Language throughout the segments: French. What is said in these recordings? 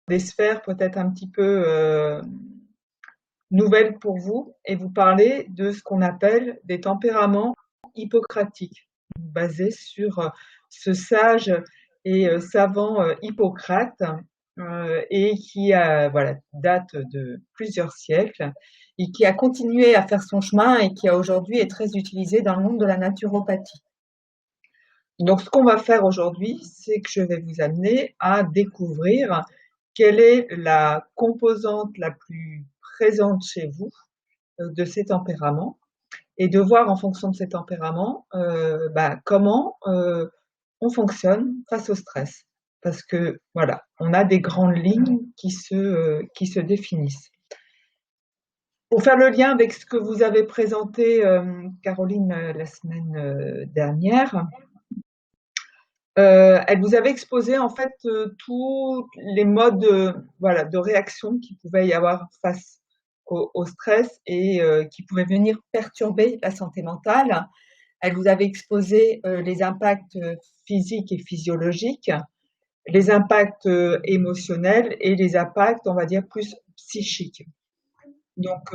des sphères peut-être un petit peu nouvelles pour vous et vous parler de ce qu'on appelle des tempéraments hippocratiques, basés sur ce sage et savant Hippocrate et qui voilà, date de plusieurs siècles et qui a continué à faire son chemin et qui aujourd'hui est très utilisé dans le monde de la naturopathie. Donc, ce qu'on va faire aujourd'hui, c'est que je vais vous amener à découvrir quelle est la composante la plus présente chez vous de ces tempéraments et de voir en fonction de ces tempéraments comment on fonctionne face au stress. Parce que voilà, on a des grandes lignes qui se définissent. Pour faire le lien avec ce que vous avez présenté, Caroline, la semaine dernière, elle vous avait exposé en fait tous les modes voilà, de réaction qu'il pouvait y avoir face au stress et qui pouvaient venir perturber la santé mentale. Elle vous avait exposé les impacts physiques et physiologiques, les impacts émotionnels et les impacts, on va dire, plus psychiques. Donc,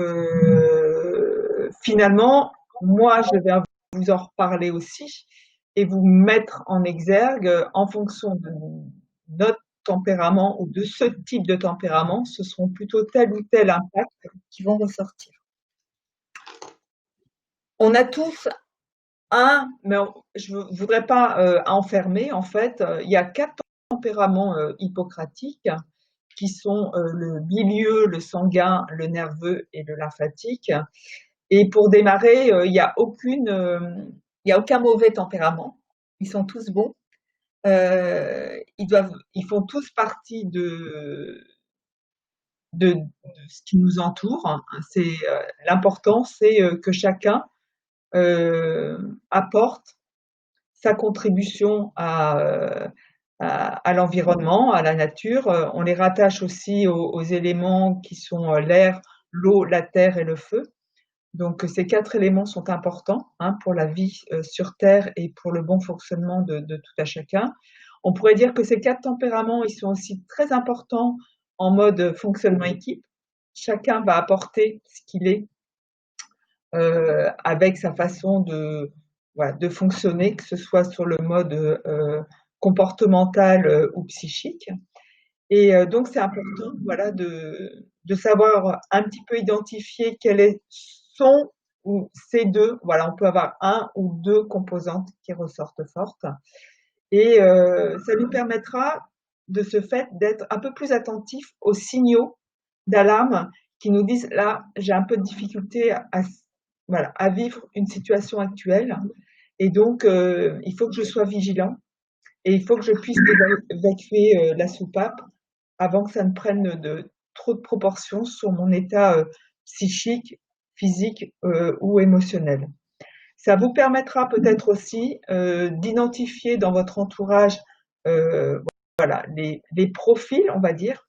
finalement, moi, je vais vous en reparler aussi et vous mettre en exergue en fonction de notre tempérament ou de ce type de tempérament, ce seront plutôt tel ou tel impact qui vont ressortir. On a tous mais je ne voudrais pas enfermer, en fait, il y a 4 tempéraments hippocratiques qui sont le bilieux, le sanguin, le nerveux et le lymphatique. Et pour démarrer, il n'y a aucun mauvais tempérament. Ils sont tous bons. Ils font tous partie de ce qui nous entoure. C'est l'important, c'est que chacun apporte sa contribution à l'environnement, à la nature. On les rattache aussi aux éléments qui sont l'air, l'eau, la terre et le feu. Donc ces 4 éléments sont importants pour la vie sur Terre et pour le bon fonctionnement de tout à chacun. On pourrait dire que ces 4 tempéraments, ils sont aussi très importants en mode fonctionnement équipe. Chacun va apporter ce qu'il est avec sa façon voilà, de fonctionner, que ce soit sur le mode comportemental ou psychique. Et donc c'est important voilà, de savoir un petit peu identifier quels sont ou ces deux, voilà, on peut avoir un ou deux composantes qui ressortent fortes. Et ça nous permettra de ce fait d'être un peu plus attentif aux signaux d'alarme qui nous disent là, j'ai un peu de difficulté voilà, à vivre une situation actuelle. Et donc, il faut que je sois vigilant et il faut que je puisse évacuer la soupape avant que ça ne prenne trop de proportions sur mon état psychique, physique ou émotionnel. Ça vous permettra peut-être aussi d'identifier dans votre entourage voilà, les profils, on va dire,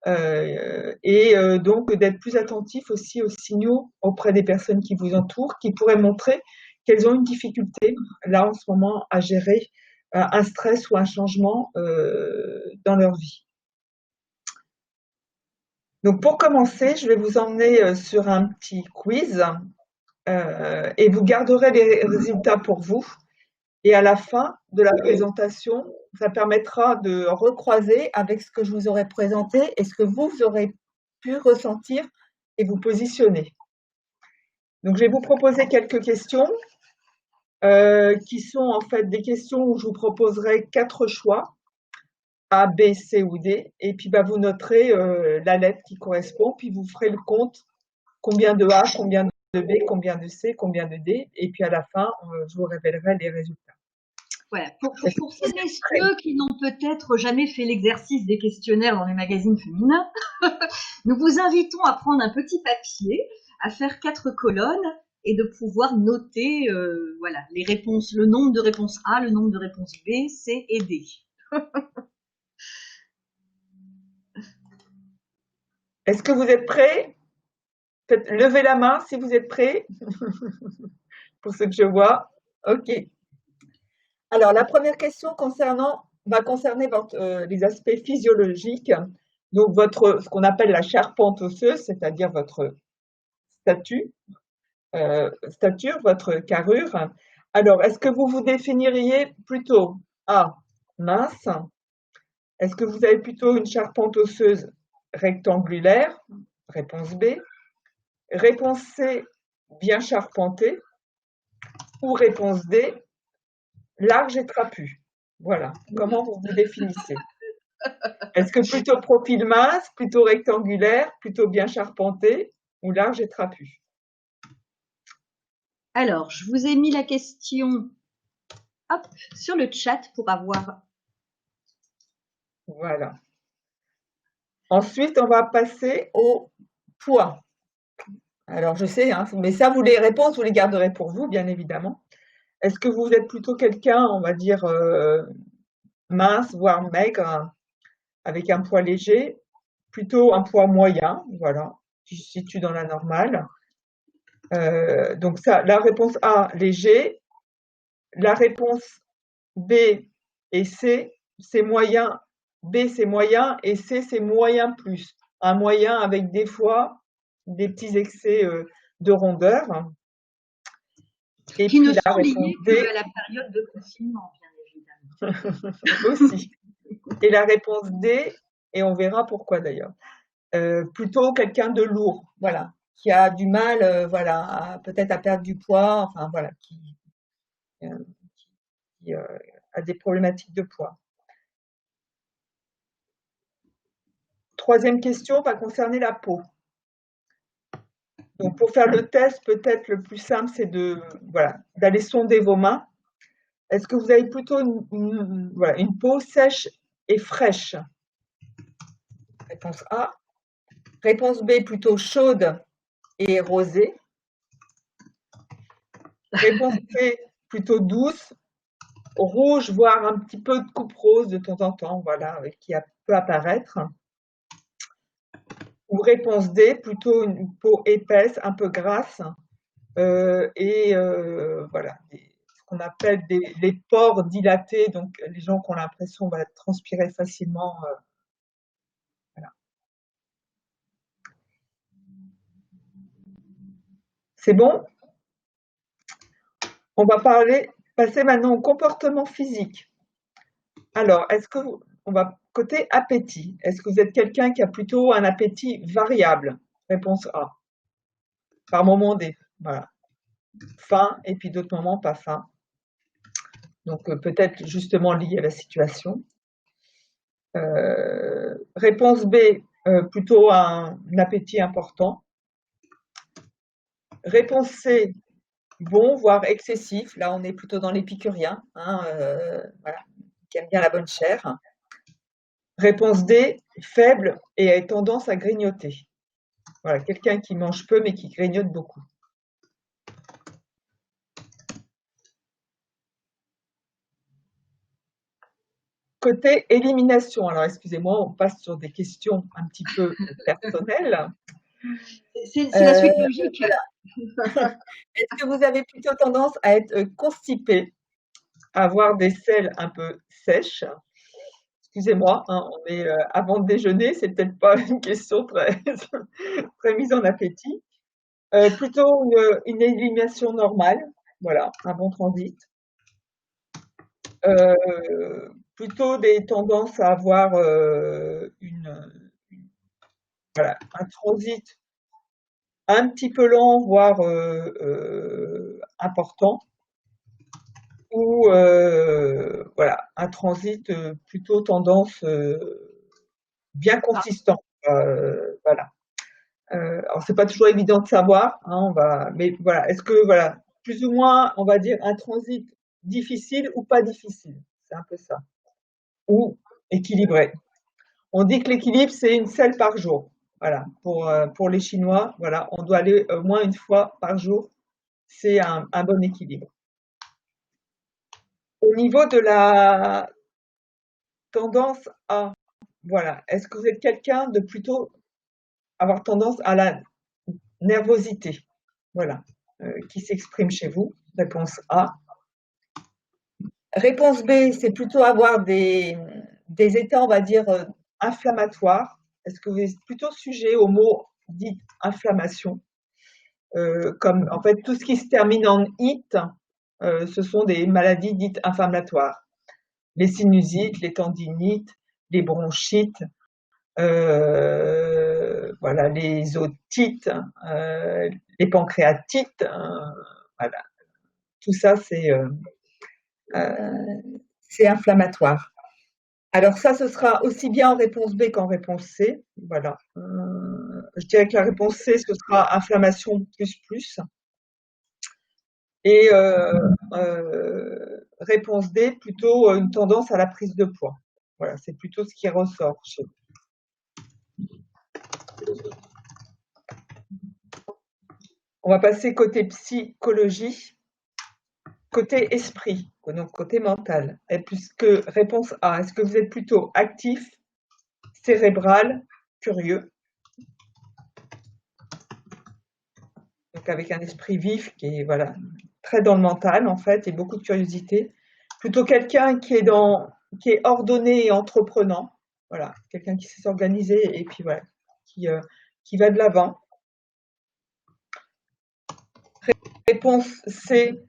et donc d'être plus attentif aussi aux signaux auprès des personnes qui vous entourent, qui pourraient montrer qu'elles ont une difficulté, là en ce moment, à gérer un stress ou un changement dans leur vie. Donc pour commencer, je vais vous emmener sur un petit quiz et vous garderez les résultats pour vous. Et à la fin de la présentation, ça permettra de recroiser avec ce que je vous aurais présenté et ce que vous aurez pu ressentir et vous positionner. Donc, je vais vous proposer quelques questions qui sont en fait des questions où je vous proposerai 4 choix, A, B, C ou D, et puis vous noterez la lettre qui correspond, puis vous ferez le compte, combien de A, combien de B, combien de C, combien de D, et puis à la fin, je vous révélerai les résultats. Voilà. Pour celles et ceux qui n'ont peut-être jamais fait l'exercice des questionnaires dans les magazines féminins, nous vous invitons à prendre un petit papier, à faire 4 colonnes et de pouvoir noter voilà, les réponses, le nombre de réponses A, le nombre de réponses B, C et D. Est-ce que vous êtes prêts? Faites levez la main si vous êtes prêts. Pour ce que je vois. OK. Alors, la première question va concerner les aspects physiologiques Donc, ce qu'on appelle la charpente osseuse, c'est-à-dire votre statut, stature, votre carrure. Alors, est-ce que vous vous définiriez plutôt A, mince? Est-ce que vous avez plutôt une charpente osseuse rectangulaire? Réponse B. Réponse C, bien charpentée. Ou réponse D, large et trapu. Voilà. Comment vous vous définissez? Est-ce que plutôt profil mince, plutôt rectangulaire, plutôt bien charpenté ou large et trapu? Alors, je vous ai mis la question hop, sur le chat pour avoir. Voilà. Ensuite, on va passer au poids. Alors, je sais, hein, mais ça, les réponses, vous les garderez pour vous, bien évidemment. Est-ce que vous êtes plutôt quelqu'un, on va dire, mince, voire maigre, avec un poids léger, plutôt un poids moyen, voilà, qui se situe dans la normale. Donc ça, la réponse A, léger. La réponse B et C, c'est moyen. B, c'est moyen et C, c'est moyen plus. Un moyen avec des fois des petits excès de rondeur. Et qui puis ne la sont réponse liés D qu'à la période de confinement, bien évidemment. aussi. Et la réponse D, et on verra pourquoi d'ailleurs, plutôt quelqu'un de lourd, voilà, qui a du mal, voilà, peut-être à perdre du poids, enfin voilà, euh, qui a des problématiques de poids. Troisième question va concerner la peau. Donc, pour faire le test, peut-être le plus simple, c'est d'aller sonder vos mains. Est-ce que vous avez plutôt une peau sèche et fraîche? Réponse A. Réponse B, plutôt chaude et rosée. Réponse C, plutôt douce, rouge, voire un petit peu de coupe rose de temps en temps, voilà, qui peut apparaître. Ou réponse D, plutôt une peau épaisse, un peu grasse, et voilà, ce qu'on appelle les pores dilatés, donc les gens qui ont l'impression de transpirer facilement. Voilà. C'est bon? On va passer maintenant au comportement physique. Alors, on va côté appétit. Est-ce que vous êtes quelqu'un qui a plutôt un appétit variable? Réponse A. Par moment, voilà, faim, et puis d'autres moments, pas faim. Donc, peut-être justement lié à la situation. Réponse B, plutôt un appétit important. Réponse C, bon, voire excessif. Là, on est plutôt dans l'épicurien, hein, voilà, qui aime bien la bonne chair. Réponse D, faible et a tendance à grignoter. Voilà, quelqu'un qui mange peu mais qui grignote beaucoup. Côté élimination, alors excusez-moi, on passe sur des questions un petit peu personnelles. C'est la suite logique. Voilà. Est-ce que vous avez plutôt tendance à être constipé, à avoir des selles un peu sèches? Excusez-moi, hein, on est avant le déjeuner, c'est peut-être pas une question très, très mise en appétit. Plutôt une élimination normale, voilà, un bon transit. Plutôt des tendances à avoir voilà, un transit un petit peu lent, voire important, ou voilà, un transit plutôt tendance bien consistant. Voilà. Alors c'est pas toujours évident de savoir, hein, mais voilà, est-ce que voilà, plus ou moins, on va dire un transit difficile ou pas difficile, c'est un peu ça, ou équilibré. On dit que l'équilibre c'est une selle par jour. Voilà, pour les Chinois, voilà, on doit aller au moins une fois par jour, c'est un bon équilibre. Au niveau de la tendance à, voilà, est-ce que vous êtes quelqu'un de plutôt avoir tendance à la nervosité, voilà, qui s'exprime chez vous? Réponse A. Réponse B, c'est plutôt avoir des états, on va dire, inflammatoires, est-ce que vous êtes plutôt sujet aux mots dits inflammation, comme en fait tout ce qui se termine en it, ce sont des maladies dites inflammatoires. Les sinusites, les tendinites, les bronchites, voilà, les otites, les pancréatites, voilà. Tout ça, c'est inflammatoire. Alors ça, ce sera aussi bien en réponse B qu'en réponse C. Voilà. Je dirais que la réponse C, ce sera inflammation plus plus. Et réponse D, plutôt une tendance à la prise de poids. Voilà, c'est plutôt ce qui ressort chez vous. On va passer côté psychologie, côté esprit, donc côté mental. Et puisque réponse A, est-ce que vous êtes plutôt actif, cérébral, curieux? Donc avec un esprit vif qui est voilà, très dans le mental en fait et beaucoup de curiosité. Plutôt quelqu'un qui est ordonné et entreprenant. Voilà, quelqu'un qui sait s'organiser et puis voilà, qui va de l'avant. Réponse C,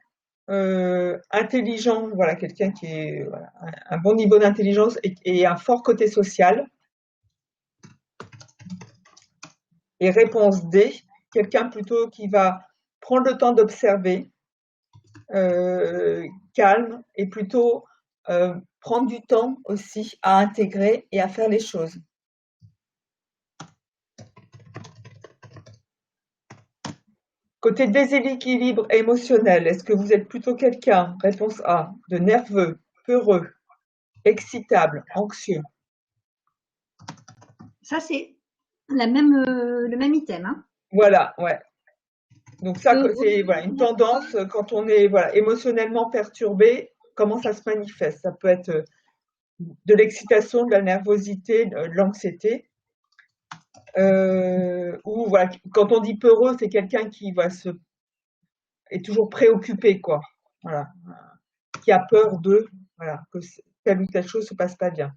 intelligent, voilà, quelqu'un qui est voilà, un bon niveau d'intelligence et un fort côté social. Et réponse D, quelqu'un plutôt qui va prendre le temps d'observer, calme et plutôt prendre du temps aussi à intégrer et à faire les choses. Côté déséquilibre émotionnel, est-ce que vous êtes plutôt quelqu'un, réponse A, de nerveux, peureux, excitable, anxieux? Ça, c'est le même item. Hein. Voilà, ouais. Donc ça, c'est voilà, une tendance quand on est voilà, émotionnellement perturbé, comment ça se manifeste? Ça peut être de l'excitation, de la nervosité, de l'anxiété. Ou voilà, quand on dit peureux, c'est quelqu'un qui est toujours préoccupé, quoi. Voilà, qui a peur voilà, que telle ou telle chose se passe pas bien.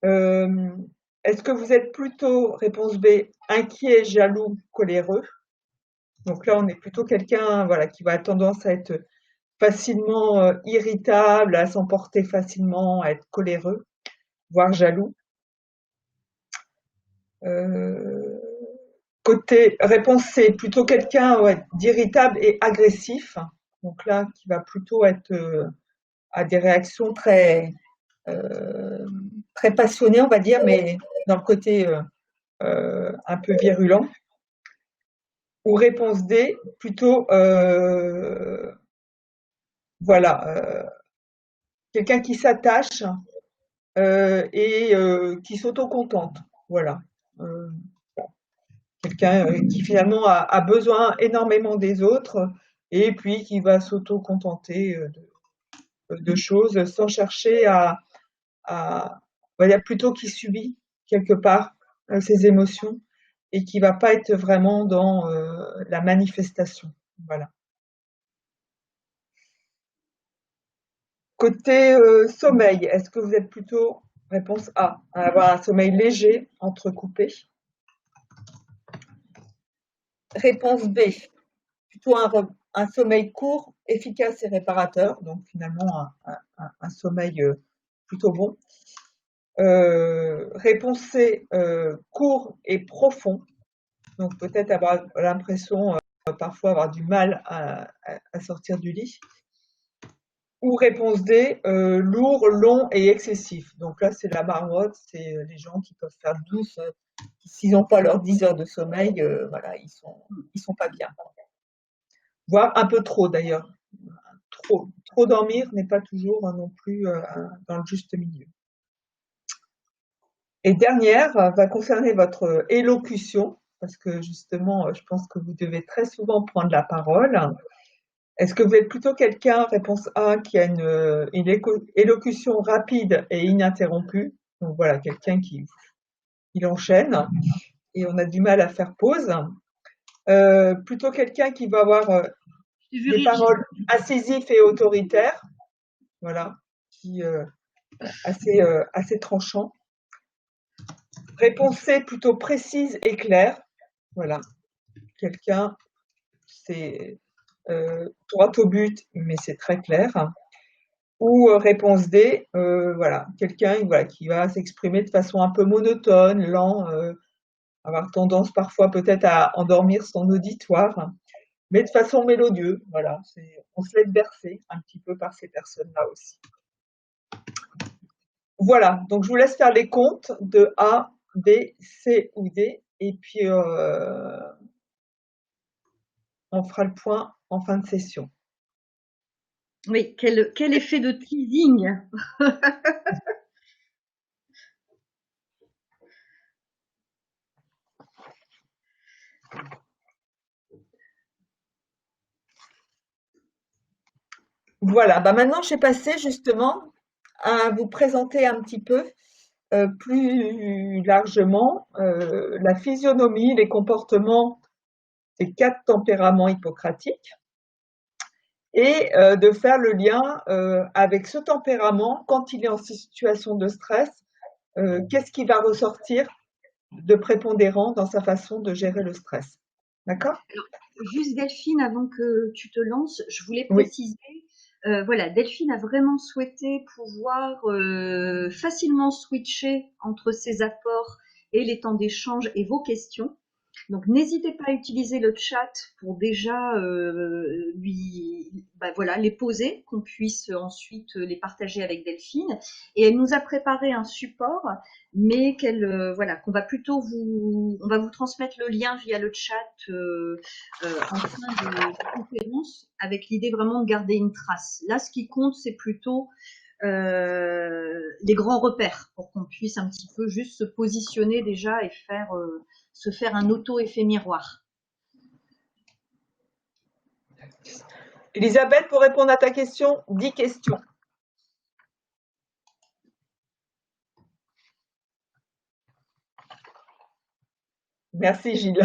Est-ce que vous êtes plutôt, réponse B, inquiet, jaloux, coléreux? Donc là, on est plutôt quelqu'un voilà, qui va avoir tendance à être facilement irritable, à s'emporter facilement, à être coléreux, voire jaloux. Côté réponse C, plutôt quelqu'un ouais, d'irritable et agressif. Donc là, qui va plutôt être à des réactions très passionnées, on va dire, mais dans le côté un peu virulent. Ou réponse D, plutôt voilà, quelqu'un qui s'attache et qui s'auto-contente. Voilà. Quelqu'un qui finalement a besoin énormément des autres et puis qui va s'auto-contenter de choses sans chercher on va dire plutôt qui subit quelque part ses émotions et qui va pas être vraiment dans la manifestation. Voilà. Côté sommeil, est-ce que vous êtes plutôt, réponse A, à avoir un sommeil léger, entrecoupé? Réponse B, plutôt un sommeil court, efficace et réparateur, donc finalement un sommeil plutôt bon. Réponse C, court et profond, donc peut-être avoir l'impression parfois avoir du mal à sortir du lit. Ou réponse D, lourd, long et excessif. Donc là, c'est la marmotte, c'est les gens qui peuvent faire 12, s'ils n'ont pas leurs 10 heures de sommeil, voilà, ils sont pas bien. Voire un peu trop d'ailleurs. Trop dormir n'est pas toujours non plus dans le juste milieu. Et dernière va concerner votre élocution, parce que justement, je pense que vous devez très souvent prendre la parole. Est-ce que vous êtes plutôt quelqu'un, réponse A, qui a une élocution rapide et ininterrompue? Donc voilà, quelqu'un qui enchaîne et on a du mal à faire pause. Plutôt quelqu'un qui va avoir des paroles incisives et autoritaires, voilà, qui assez tranchant. Réponse C, plutôt précise et claire. Voilà. Quelqu'un, c'est droit au but, mais c'est très clair. Ou réponse D, voilà, quelqu'un voilà, qui va s'exprimer de façon un peu monotone, lent, avoir tendance parfois peut-être à endormir son auditoire, mais de façon mélodieuse. Voilà, on se laisse bercer un petit peu par ces personnes-là aussi. Voilà, donc je vous laisse faire les comptes de A, B, C ou D, et puis on fera le point en fin de session. Oui, quel effet de teasing. Voilà, bah maintenant je vais passer justement à vous présenter un petit peu plus largement la physionomie, les comportements des 4 tempéraments hippocratiques et de faire le lien avec ce tempérament quand il est en situation de stress, qu'est-ce qui va ressortir de prépondérant dans sa façon de gérer le stress. D'accord? Juste Delphine, avant que tu te lances, je voulais Oui. préciser, voilà, Delphine a vraiment souhaité pouvoir facilement switcher entre ses apports et les temps d'échange et vos questions. Donc n'hésitez pas à utiliser le chat pour déjà voilà, les poser, qu'on puisse ensuite les partager avec Delphine. Et elle nous a préparé un support, mais voilà, qu'on va plutôt on va vous transmettre le lien via le chat en fin de conférence, avec l'idée vraiment de garder une trace. Là, ce qui compte, c'est plutôt les grands repères pour qu'on puisse un petit peu juste se positionner déjà et se faire un auto-effet miroir. Elisabeth, pour répondre à ta question, 10 questions. Merci Gilles,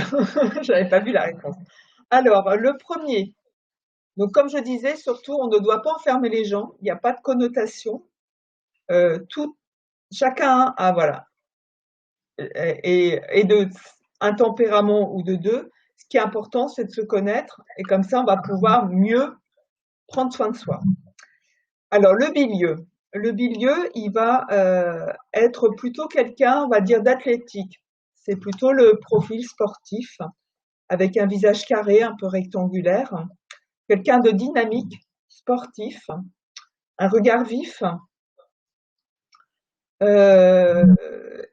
j'avais pas vu la réponse. Alors, le premier, donc comme je disais, surtout, on ne doit pas enfermer les gens, il n'y a pas de connotation. Chacun a, voilà, et de un tempérament ou de deux. Ce qui est important, c'est de se connaître et comme ça, on va pouvoir mieux prendre soin de soi. Alors, le bilieux. Le bilieux, il va être plutôt quelqu'un, on va dire, d'athlétique. C'est plutôt le profil sportif, avec un visage carré, un peu rectangulaire. Quelqu'un de dynamique, sportif, un regard vif,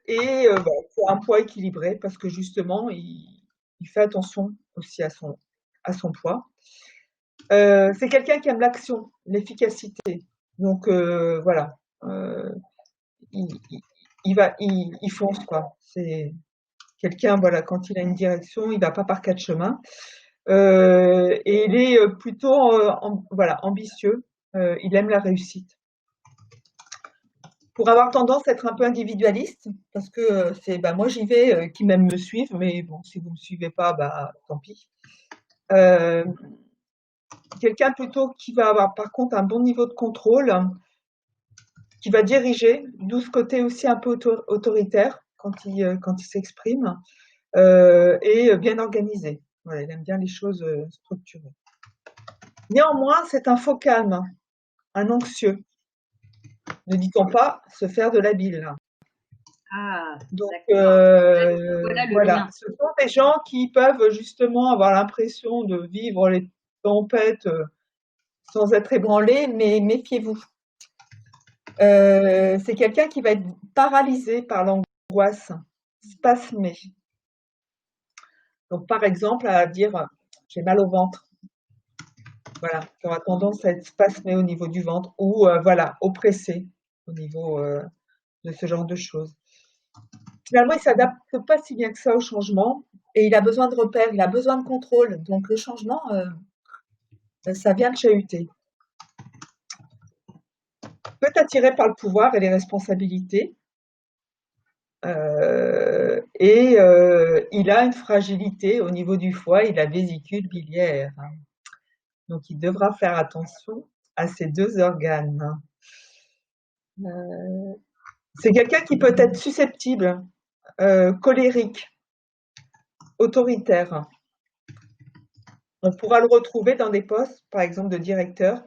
et un poids équilibré parce que justement, il fait attention aussi à son poids. C'est quelqu'un qui aime l'action, l'efficacité. Donc voilà, il, il fonce quoi. C'est quelqu'un, voilà, quand il a une direction, il va pas par 4 chemins. Et il est plutôt voilà, ambitieux. Il aime la réussite. Pour avoir tendance à être un peu individualiste, parce que c'est bah, moi j'y vais, qui m'aime me suivre, mais bon, si vous ne me suivez pas, bah tant pis. Quelqu'un plutôt qui va avoir par contre un bon niveau de contrôle, qui va diriger, d'où ce côté aussi un peu autoritaire quand il s'exprime, et bien organisé. Voilà, il aime bien les choses structurées. Néanmoins, c'est un faux calme, un anxieux. Ne dit-on pas se faire de l'habile. Ah, Donc voilà, ce sont des gens qui peuvent justement avoir l'impression de vivre les tempêtes sans être ébranlés, mais méfiez-vous. C'est quelqu'un qui va être paralysé par l'angoisse, spasmé. Donc par exemple à dire j'ai mal au ventre. Voilà, qui aura tendance à être spasmé au niveau du ventre ou voilà, oppressé au niveau de ce genre de choses. Finalement, il ne s'adapte pas si bien que ça au changement et il a besoin de repères, il a besoin de contrôle. Donc le changement, ça vient de chahuter. Peut être attiré par le pouvoir et les responsabilités. Il a une fragilité au niveau du foie et de la vésicule biliaire. Donc il devra faire attention à ces 2 organes. C'est quelqu'un qui peut être susceptible colérique, autoritaire. On pourra le retrouver dans des postes, par exemple, de directeur,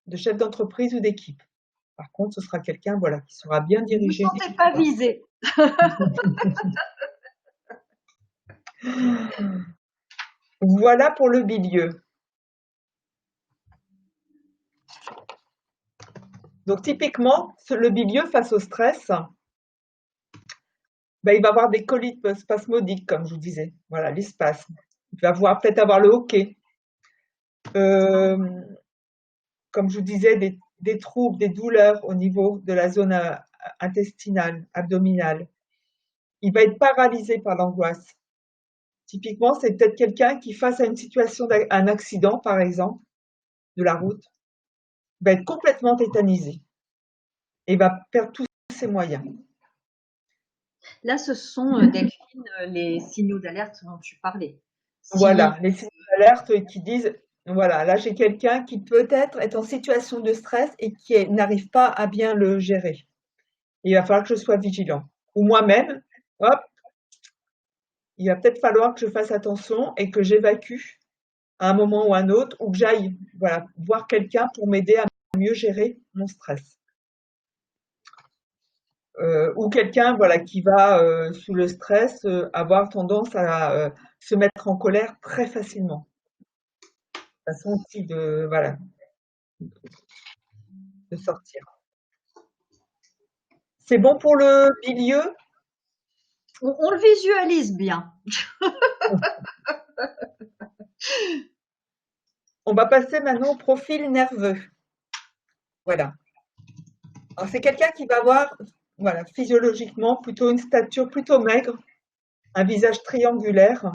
de chef d'entreprise ou d'équipe. Par contre, ce sera quelqu'un, voilà, qui saura bien diriger. Vous ne vous sentez pas visé. Voilà pour le milieu. Donc, typiquement, le milieu face au stress, ben, il va avoir des coliques spasmodiques, comme je vous disais. Voilà, les spasmes. Il va peut-être avoir le hoquet. Comme je vous disais, des troubles, des douleurs au niveau de la zone intestinale, abdominale. Il va être paralysé par l'angoisse. Typiquement, c'est peut-être quelqu'un qui, face à une situation un accident, par exemple, de la route, va être complètement tétanisé et va perdre tous ses moyens. Là, ce sont, Delphine, les signaux d'alerte dont tu parlais. Voilà, les signaux d'alerte qui disent, voilà, là j'ai quelqu'un qui peut-être est en situation de stress et qui n'arrive pas à bien le gérer. Il va falloir que je sois vigilant. Ou moi-même, hop, il va peut-être falloir que je fasse attention et que j'évacue à un moment ou à un autre, ou que j'aille voilà, voir quelqu'un pour m'aider à mieux gérer mon stress. Ou quelqu'un voilà, qui va, sous le stress, avoir tendance à se mettre en colère très facilement. Façon aussi de, voilà, de sortir. C'est bon pour le milieu? On le visualise bien. On va passer maintenant au profil nerveux. Voilà. Alors, c'est quelqu'un qui va avoir, voilà, physiologiquement, plutôt une stature plutôt maigre, un visage triangulaire,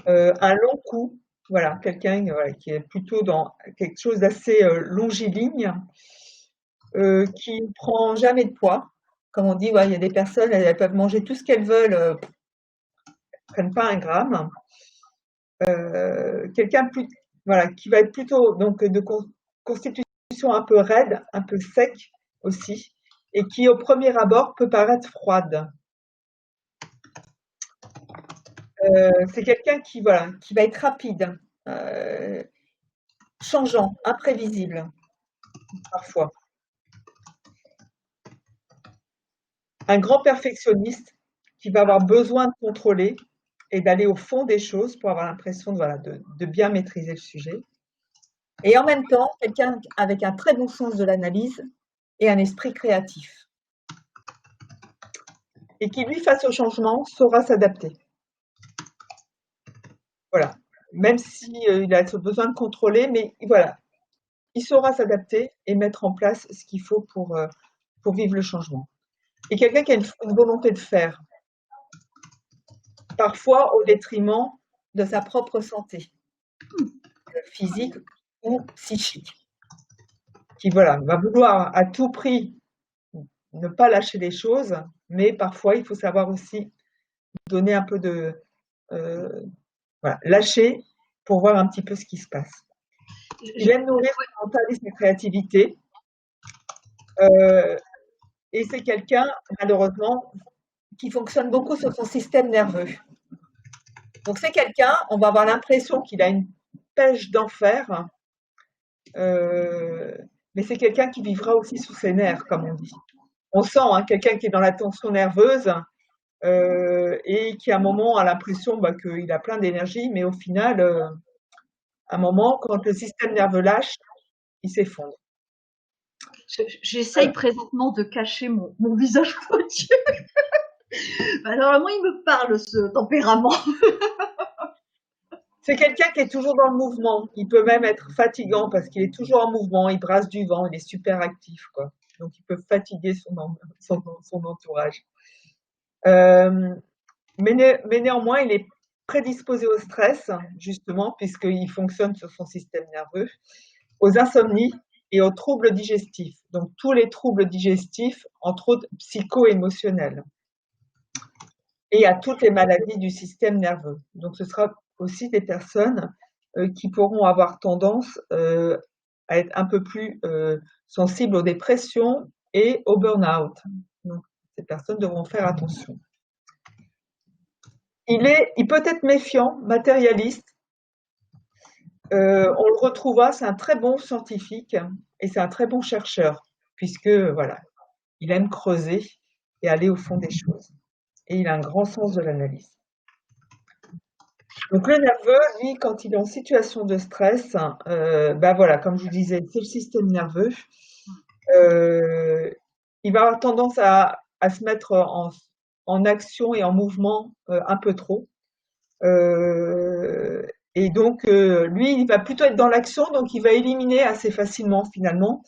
un long cou, voilà, quelqu'un voilà, qui est plutôt dans quelque chose d'assez longiligne, qui ne prend jamais de poids. Comme on dit, ouais, il y a des personnes, elles peuvent manger tout ce qu'elles veulent, elles ne prennent pas un gramme. Quelqu'un voilà, qui va être plutôt donc, de constitution un peu raide, un peu sec aussi, et qui au premier abord peut paraître froide. C'est quelqu'un qui, voilà, qui va être rapide, changeant, imprévisible, parfois. Un grand perfectionniste qui va avoir besoin de contrôler et d'aller au fond des choses pour avoir l'impression voilà, de bien maîtriser le sujet. Et en même temps, quelqu'un avec un très bon sens de l'analyse et un esprit créatif. Et qui, lui, face au changement, saura s'adapter. Voilà. Même s'il a besoin de contrôler, mais voilà, il saura s'adapter et mettre en place ce qu'il faut pour vivre le changement. Et quelqu'un qui a une volonté de faire, parfois au détriment de sa propre santé, physique ou psychique, qui voilà, va vouloir à tout prix ne pas lâcher les choses, mais parfois il faut savoir aussi donner un peu de voilà, lâcher pour voir un petit peu ce qui se passe. Il aime nourrir son mental et sa créativité. Et c'est quelqu'un, malheureusement, qui fonctionne beaucoup sur son système nerveux. Donc c'est quelqu'un, on va avoir l'impression qu'il a une pêche d'enfer, mais c'est quelqu'un qui vivra aussi sous ses nerfs, comme on dit. On sent hein, quelqu'un qui est dans la tension nerveuse et qui à un moment a l'impression qu'il a plein d'énergie, mais au final, à un moment, quand le système nerveux lâche, il s'effondre. J'essaye présentement de cacher mon visage pointu. Alors moi, il me parle ce tempérament. C'est quelqu'un qui est toujours dans le mouvement. Il peut même être fatigant parce qu'il est toujours en mouvement, il brasse du vent, il est super actif, quoi. Donc il peut fatiguer son entourage. Mais néanmoins, il est prédisposé au stress, justement, puisqu'il fonctionne sur son système nerveux, aux insomnies et aux troubles digestifs. Donc tous les troubles digestifs, entre autres psycho-émotionnels. Et à toutes les maladies du système nerveux. Donc ce sera aussi des personnes qui pourront avoir tendance à être un peu plus sensibles aux dépressions et au burn-out. Donc Ces personnes devront faire attention. Il peut être méfiant, matérialiste. On le retrouvera, c'est un très bon scientifique et c'est un très bon chercheur, puisque voilà, il aime creuser et aller au fond des choses. Et il a un grand sens de l'analyse. Donc le nerveux, lui, quand il est en situation de stress, voilà, comme je vous disais, c'est le système nerveux. Il va avoir tendance à se mettre en action et en mouvement un peu trop. Et donc, lui, il va plutôt être dans l'action, donc il va éliminer assez facilement finalement.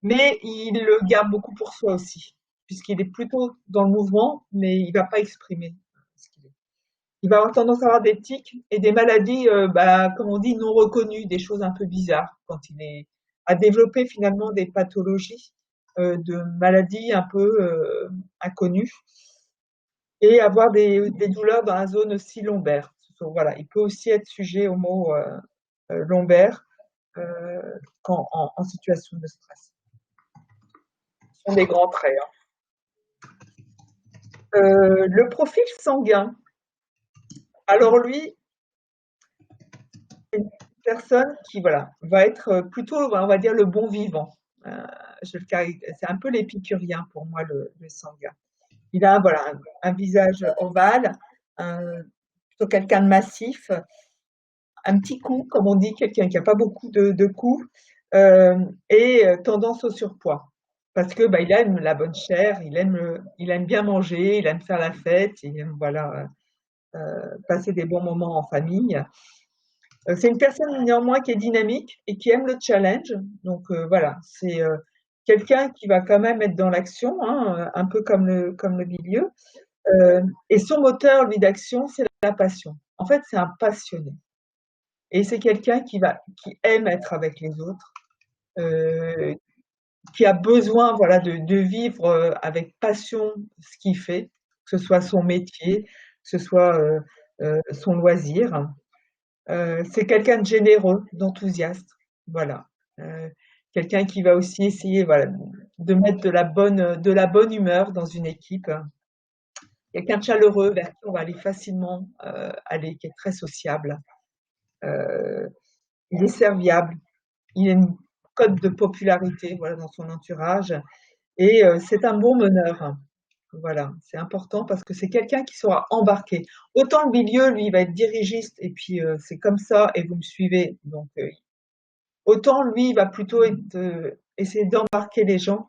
Mais il le garde beaucoup pour soi aussi, puisqu'il est plutôt dans le mouvement, mais il va pas exprimer ce qu'il est. Il va avoir tendance à avoir des tics et des maladies, comme on dit, non reconnues, des choses un peu bizarres quand il est à développer finalement des pathologies de maladies un peu inconnues et avoir des douleurs dans la zone aussi lombaire. Voilà, il peut aussi être sujet au mot lombaire en situation de stress. Ce sont des grands traits. Le profil sanguin. Alors lui, c'est une personne qui voilà, va être plutôt, on va dire, le bon vivant. C'est un peu l'épicurien pour moi, le sanguin. Il a voilà, un visage ovale, plutôt quelqu'un de massif, un petit cou, comme on dit, quelqu'un qui n'a pas beaucoup de cou, et tendance au surpoids. Parce que il aime la bonne chair, il aime bien manger, il aime faire la fête, il aime voilà, passer des bons moments en famille. C'est une personne néanmoins qui est dynamique et qui aime le challenge. Donc voilà, c'est quelqu'un qui va quand même être dans l'action, hein, un peu comme le milieu. Et son moteur, lui, d'action, c'est la passion. En fait, c'est un passionné. Et c'est quelqu'un qui aime être avec les autres, qui a besoin, voilà, de vivre avec passion ce qu'il fait, que ce soit son métier, que ce soit son loisir. C'est quelqu'un de généreux, d'enthousiaste, voilà. Quelqu'un qui va aussi essayer, voilà, de mettre de la bonne humeur dans une équipe. Quelqu'un de chaleureux vers qui on va aller facilement aller, qui est très sociable. Il est serviable, il a une cote de popularité, voilà, dans son entourage, et c'est un bon meneur. Voilà, c'est important parce que c'est quelqu'un qui saura embarquer. Autant le milieu, lui, il va être dirigiste et puis c'est comme ça et vous me suivez. Donc, autant lui, il va plutôt essayer d'embarquer les gens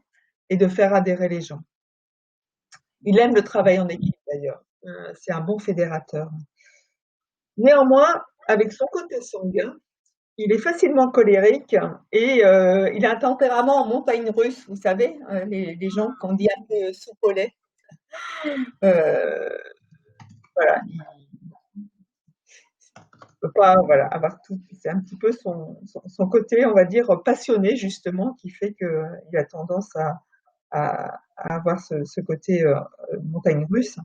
et de faire adhérer les gens. Il aime le travail en équipe d'ailleurs. C'est un bon fédérateur. Néanmoins, avec son côté sanguin, il est facilement colérique et il a un tempérament en montagne russe, vous savez, les gens qu'on dit un peu soupe au lait. Voilà, il peut pas voilà, avoir tout. C'est un petit peu son côté, on va dire, passionné justement, qui fait qu'il a tendance à avoir ce côté montagne russe.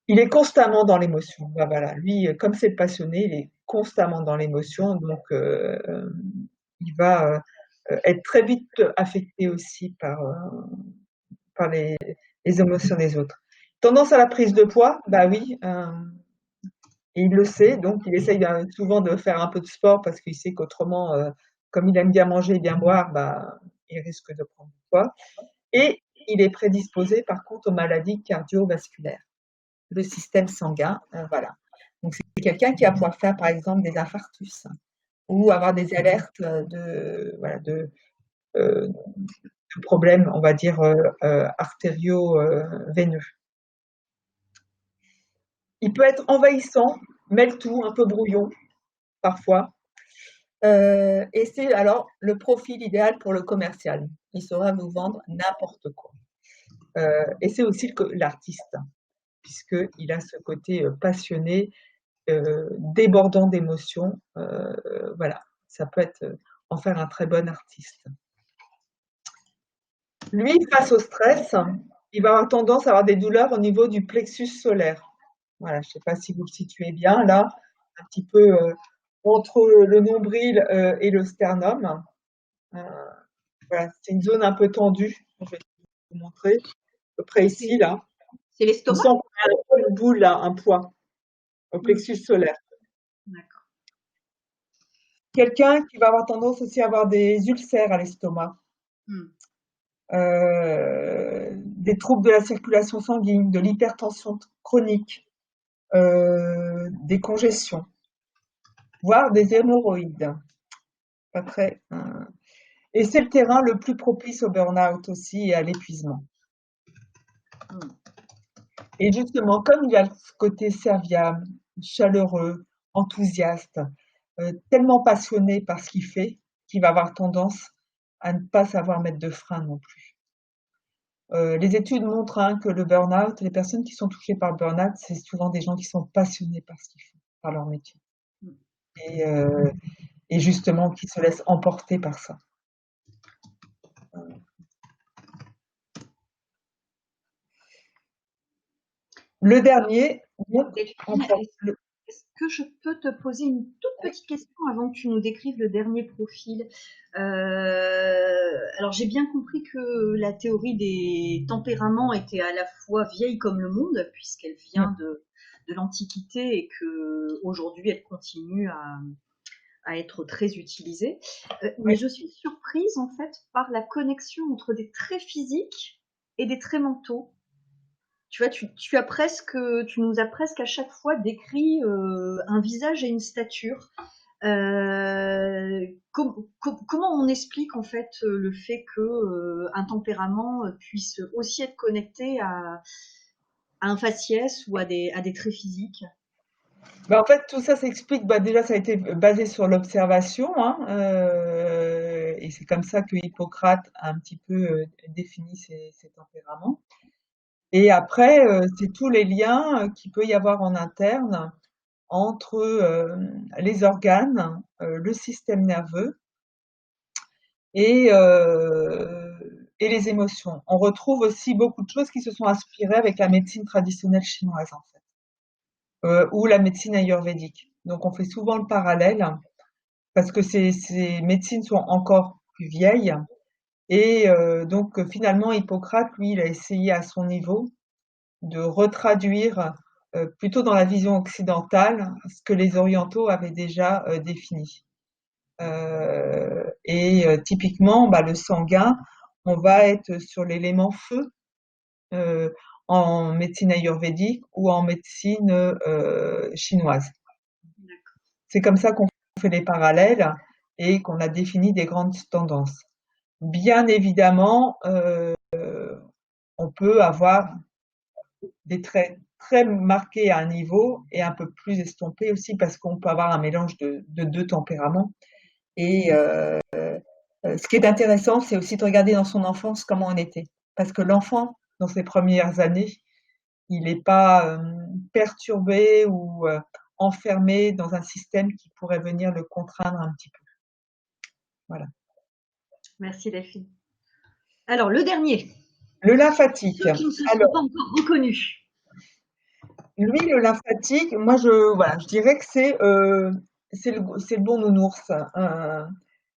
Il est constamment dans l'émotion. Voilà, lui, comme c'est le passionné, il est constamment dans l'émotion, donc il va être très vite affecté aussi par les émotions des autres. Tendance à la prise de poids, bah oui, et il le sait, donc il essaye souvent de faire un peu de sport parce qu'il sait qu'autrement, comme il aime bien manger et bien boire, il risque de prendre du poids. Et il est prédisposé par contre aux maladies cardiovasculaires, le système sanguin, voilà. Donc c'est quelqu'un qui va pouvoir faire par exemple des infarctus ou avoir des alertes de problèmes, on va dire, artério-veineux. Il peut être envahissant, mêle tout, un peu brouillon parfois. Et c'est alors le profil idéal pour le commercial. Il saura vous vendre n'importe quoi. Et c'est aussi l'artiste, puisqu'il a ce côté passionné, débordant d'émotions. Voilà, ça peut en faire un très bon artiste. Lui, face au stress, il va avoir tendance à avoir des douleurs au niveau du plexus solaire. Voilà, je ne sais pas si vous le situez bien là, un petit peu entre le nombril et le sternum. Voilà, c'est une zone un peu tendue. Je vais vous montrer. À peu près ici, là. C'est On l'estomac? sent qu'on a une boule, là, un poids au plexus solaire. D'accord. Quelqu'un qui va avoir tendance aussi à avoir des ulcères à l'estomac, des troubles de la circulation sanguine, de l'hypertension chronique, des congestions, voire des hémorroïdes. Pas très. Et c'est le terrain le plus propice au burn-out aussi et à l'épuisement. Et justement, comme il y a ce côté serviable, chaleureux, enthousiaste, tellement passionné par ce qu'il fait, qu'il va avoir tendance à ne pas savoir mettre de frein non plus. Les études montrent que le burn-out, les personnes qui sont touchées par le burn-out, c'est souvent des gens qui sont passionnés par ce qu'ils font, par leur métier. Et justement, qui se laissent emporter par ça. Le dernier, est-ce que je peux te poser une toute petite question avant que tu nous décrives le dernier profil? Alors j'ai bien compris que la théorie des tempéraments était à la fois vieille comme le monde, puisqu'elle vient de l'Antiquité et que aujourd'hui elle continue à être très utilisée. Mais je suis surprise en fait par la connexion entre des traits physiques et des traits mentaux. Tu vois, tu nous as presque à chaque fois décrit un visage et une stature. Comment on explique en fait le fait que un tempérament puisse aussi être connecté à un faciès ou à des traits physiques? En fait, tout ça s'explique. Déjà, ça a été basé sur l'observation, et c'est comme ça que Hippocrate a un petit peu défini ces tempéraments. Et après, c'est tous les liens qu'il peut y avoir en interne entre les organes, le système nerveux et les émotions. On retrouve aussi beaucoup de choses qui se sont inspirées avec la médecine traditionnelle chinoise, en fait, ou la médecine ayurvédique. Donc, on fait souvent le parallèle parce que ces médecines sont encore plus vieilles. Et donc, finalement, Hippocrate, lui, il a essayé à son niveau de retraduire plutôt dans la vision occidentale ce que les orientaux avaient déjà défini. Typiquement, le sanguin, on va être sur l'élément feu en médecine ayurvédique ou en médecine chinoise. C'est comme ça qu'on fait les parallèles et qu'on a défini des grandes tendances. Bien évidemment, on peut avoir des traits très marqués à un niveau et un peu plus estompés aussi parce qu'on peut avoir un mélange de deux tempéraments. Et ce qui est intéressant, c'est aussi de regarder dans son enfance comment on était. Parce que l'enfant, dans ses premières années, il n'est pas perturbé ou enfermé dans un système qui pourrait venir le contraindre un petit peu. Voilà. Merci Delphine. Alors, le dernier. Le lymphatique. Ceux qui ne se sont pas encore reconnus. Lui, le lymphatique, moi, je dirais que c'est le bon nounours.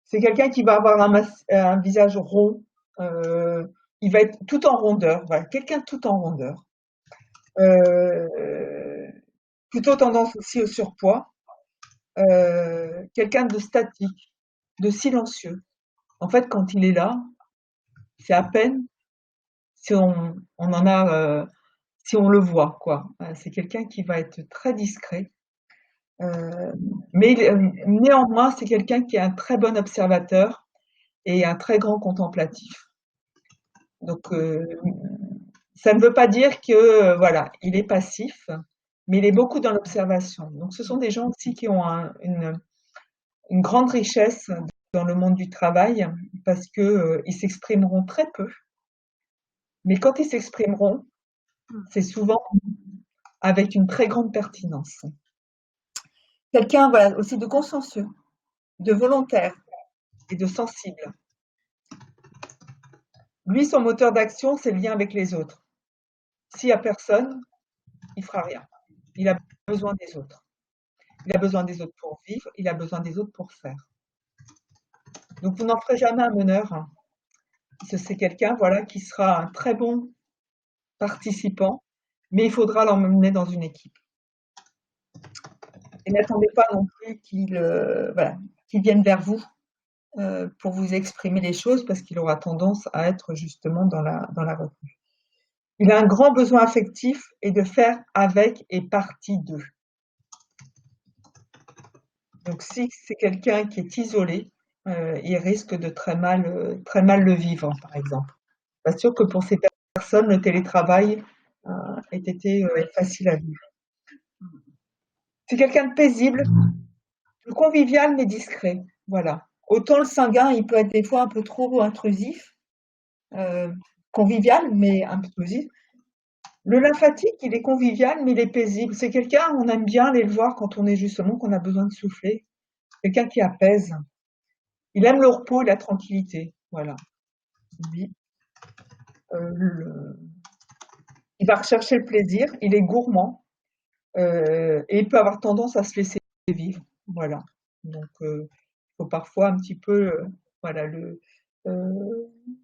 C'est quelqu'un qui va avoir un visage rond. Il va être tout en rondeur. Voilà, quelqu'un tout en rondeur. Plutôt tendance aussi au surpoids. Quelqu'un de statique, de silencieux. En fait, quand il est là, c'est à peine si on en a, si on le voit, quoi. C'est quelqu'un qui va être très discret. Mais néanmoins, c'est quelqu'un qui est un très bon observateur et un très grand contemplatif. Donc, ça ne veut pas dire que, voilà, il est passif, mais il est beaucoup dans l'observation. Donc, ce sont des gens aussi qui ont une grande richesse dans le monde du travail parce que ils s'exprimeront très peu. Mais quand ils s'exprimeront, c'est souvent avec une très grande pertinence. Quelqu'un, voilà, aussi de consciencieux, de volontaire et de sensible. Lui, son moteur d'action, c'est le lien avec les autres. S'il n'y a personne, il fera rien. Il a besoin des autres. Il a besoin des autres pour vivre, il a besoin des autres pour faire. Donc, vous n'en ferez jamais un meneur C'est quelqu'un, voilà, qui sera un très bon participant, mais il faudra l'emmener dans une équipe. Et n'attendez pas non plus voilà, qu'il vienne vers vous pour vous exprimer les choses, parce qu'il aura tendance à être justement dans la retenue. Il a un grand besoin affectif et de faire avec et partie d'eux. Donc si c'est quelqu'un qui est isolé, il risque de très mal le vivre, par exemple. Pas sûr que pour ces personnes, le télétravail ait été facile à vivre. C'est quelqu'un de paisible, de convivial mais discret. Voilà. Autant le sanguin, il peut être des fois un peu trop intrusif, convivial mais intrusif. Le lymphatique, il est convivial mais il est paisible. C'est quelqu'un, on aime bien aller le voir quand on est justement, qu'on a besoin de souffler. Quelqu'un qui apaise. Il aime le repos et la tranquillité. Voilà. Lui, il va rechercher le plaisir, il est gourmand et il peut avoir tendance à se laisser vivre. Voilà. Donc, il faut parfois un petit peu, voilà,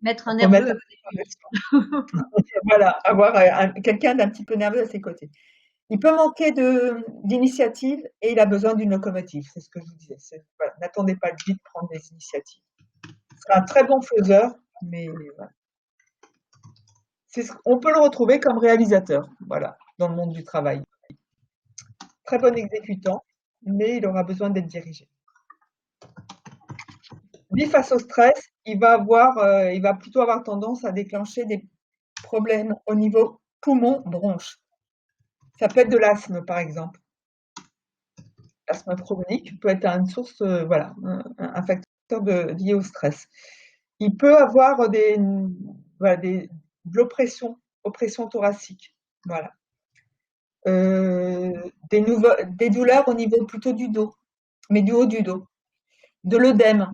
mettre un nerveux. Voilà, avoir quelqu'un d'un petit peu nerveux à ses côtés. Il peut manquer d'initiative et il a besoin d'une locomotive. C'est ce que je vous disais. Voilà, n'attendez pas de vite prendre des initiatives. C'est un très bon faiseur, mais voilà. On peut le retrouver comme réalisateur, voilà, dans le monde du travail. Très bon exécutant, mais il aura besoin d'être dirigé. Lui, face au stress, il va plutôt avoir tendance à déclencher des problèmes au niveau poumon-bronche. Ça peut être de l'asthme, par exemple. L'asthme chronique peut être une source, voilà, un facteur lié au stress. Il peut avoir de l'oppression, oppression thoracique, voilà. Des douleurs au niveau plutôt du dos, mais du haut du dos. De l'œdème,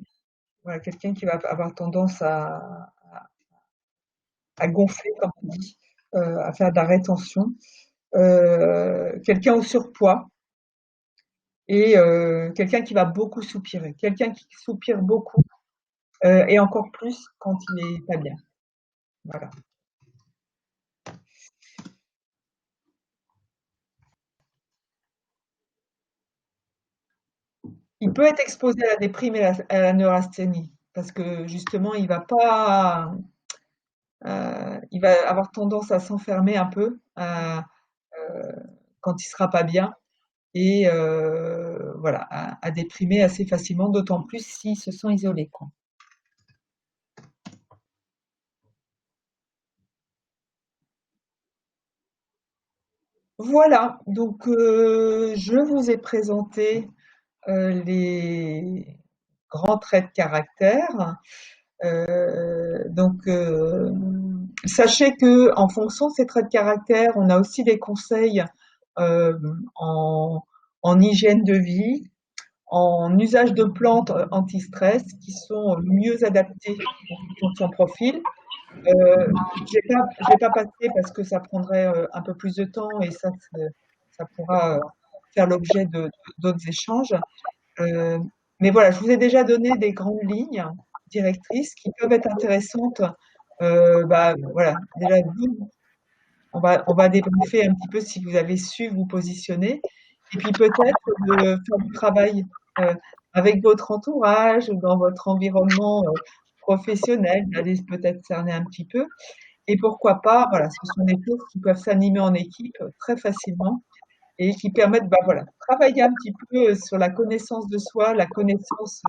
voilà, quelqu'un qui va avoir tendance à gonfler, comme on dit, à faire de la rétention. Quelqu'un au surpoids et quelqu'un qui va beaucoup soupirer. Quelqu'un qui soupire beaucoup et encore plus quand il est pas bien. Voilà. Il peut être exposé à la déprime et à la neurasthénie parce que justement, il va avoir tendance à s'enfermer un peu quand il sera pas bien et voilà, à déprimer assez facilement, d'autant plus s'il se sent isolé, quoi. Voilà, donc je vous ai présenté les grands traits de caractère. Donc, sachez que en fonction de ces traits de caractère, on a aussi des conseils euh, en, en hygiène de vie, en usage de plantes anti-stress qui sont mieux adaptées en son profil. Je vais pas passer parce que ça prendrait un peu plus de temps et ça pourra faire l'objet d'autres échanges. Euh, mais voilà, je vous ai déjà donné des grandes lignes directrices qui peuvent être intéressantes. Voilà, déjà, on va débriefer un petit peu si vous avez su vous positionner. Et puis peut-être de faire du travail euh, avec votre entourage, dans votre environnement professionnel, d'aller peut-être cerner un petit peu. Et pourquoi pas, voilà, ce sont des choses qui peuvent s'animer en équipe très facilement et qui permettent, voilà, de travailler un petit peu sur la connaissance de soi, la connaissance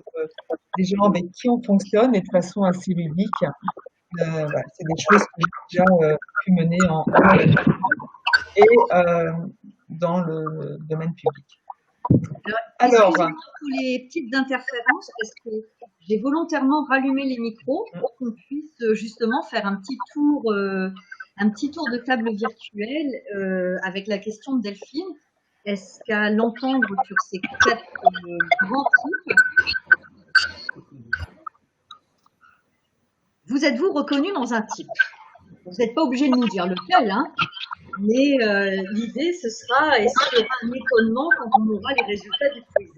des gens avec qui on fonctionne et de façon assez ludique. Voilà, c'est des choses que j'ai déjà pu mener en et dans le domaine public. Alors, excusez-moi pour les petites interférences, parce que j'ai volontairement rallumé les micros pour qu'on puisse justement faire un petit tour de table virtuelle avec la question de Delphine. Est-ce qu'à l'entendre sur ces 4 grands types, vous êtes-vous reconnu dans un type? Vous n'êtes pas obligé de nous dire lequel, hein, mais l'idée, ce sera, est-ce qu'il y aura un étonnement quand on aura les résultats du quiz?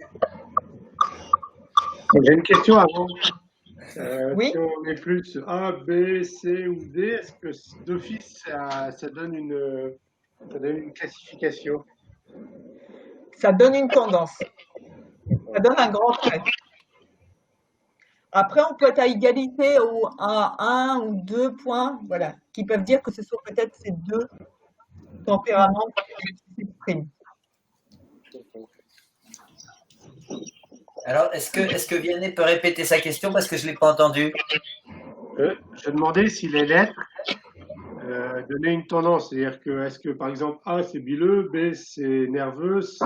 J'ai une question avant. Oui, Si on est plus A, B, C ou D, est-ce que d'office, ça donne une classification? ça donne une tendance. Ça donne un grand trait. Après, on peut être à égalité ou à 1 ou 2 points, voilà, qui peuvent dire que ce sont peut-être ces deux tempéraments qui s'expriment. Alors, est-ce que Vianney peut répéter sa question parce que je ne l'ai pas entendu? Je demandais si les lettres donnaient une tendance, c'est-à-dire que est-ce que par exemple A c'est bileux, B c'est nerveux, C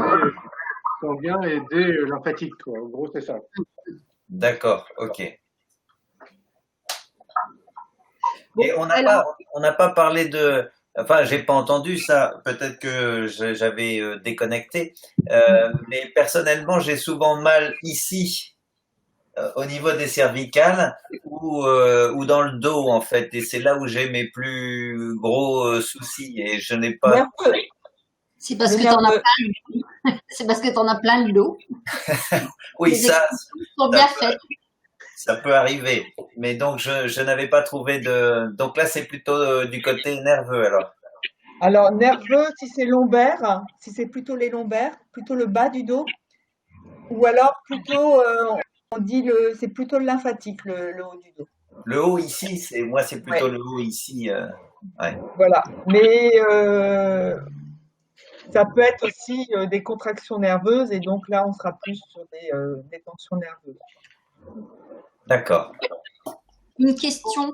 sanguin et D lymphatique, quoi. En gros, c'est ça. D'accord, ok. Bon, Et alors, on n'a pas parlé de, enfin, j'ai pas entendu ça. Peut-être que j'avais déconnecté. Mais personnellement, j'ai souvent mal ici, au niveau des cervicales ou dans le dos en fait. Et c'est là où j'ai mes plus gros soucis. Et je n'ai pas. Nerveux, C'est parce le que tu en as nerveux. plein. C'est parce que tu en as plein le dos. Oui, Les expressions sont bien faites. ça peut arriver. Mais donc je n'avais pas trouvé de. Donc là, c'est plutôt du côté nerveux alors. Alors, nerveux, si c'est lombaire, si c'est plutôt les lombaires, plutôt le bas du dos, ou alors plutôt, on dit c'est plutôt le lymphatique, le haut du dos. Le haut ici, c'est plutôt Ouais, le haut ici. Ouais. voilà. Mais ça peut être aussi des contractions nerveuses, et donc là, on sera plus sur des tensions nerveuses. D'accord. Une question.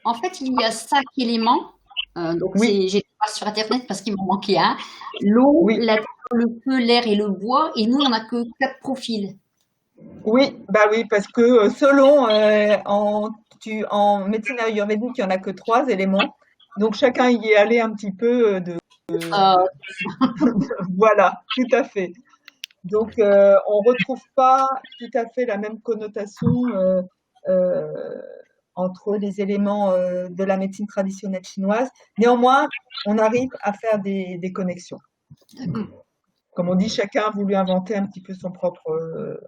En fait, il y a 5 éléments. Donc, Oui, j'ai pas sur Internet parce qu'il m'en manquait un. L'eau, oui, la terre, le feu, l'air et le bois. Et nous, on n'a que 4 profils. oui, bah oui, parce que selon en médecine ayurvédique, il n'y en a que 3 éléments. Donc chacun y est allé un petit peu Euh, voilà, tout à fait. Donc on retrouve pas tout à fait la même connotation euh, entre les éléments de la médecine traditionnelle chinoise. Néanmoins, on arrive à faire des connexions. Comme on dit, chacun a voulu inventer un petit peu son propre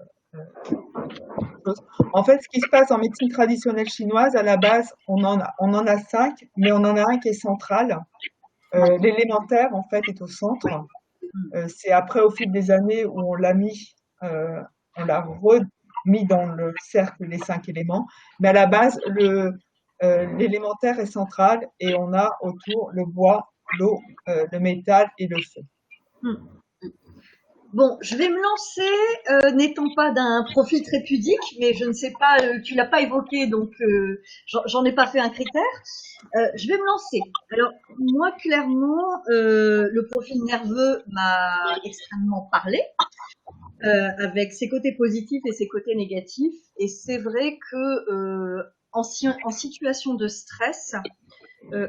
chose. En fait, ce qui se passe en médecine traditionnelle chinoise, à la base, on en a 5, mais on en a un qui est central. L'élémentaire, en fait, est au centre. C'est après, au fil des années, où on l'a remis dans le cercle les 5 éléments. Mais à la base, l'élémentaire est central et on a autour le bois, l'eau, le métal et le feu. bon, je vais me lancer, n'étant pas d'un profil très pudique, mais je ne sais pas, tu l'as pas évoqué, donc j'en ai pas fait un critère. Je vais me lancer. Alors, moi, clairement, le profil nerveux m'a extrêmement parlé, avec ses côtés positifs et ses côtés négatifs. Et c'est vrai que en situation de stress,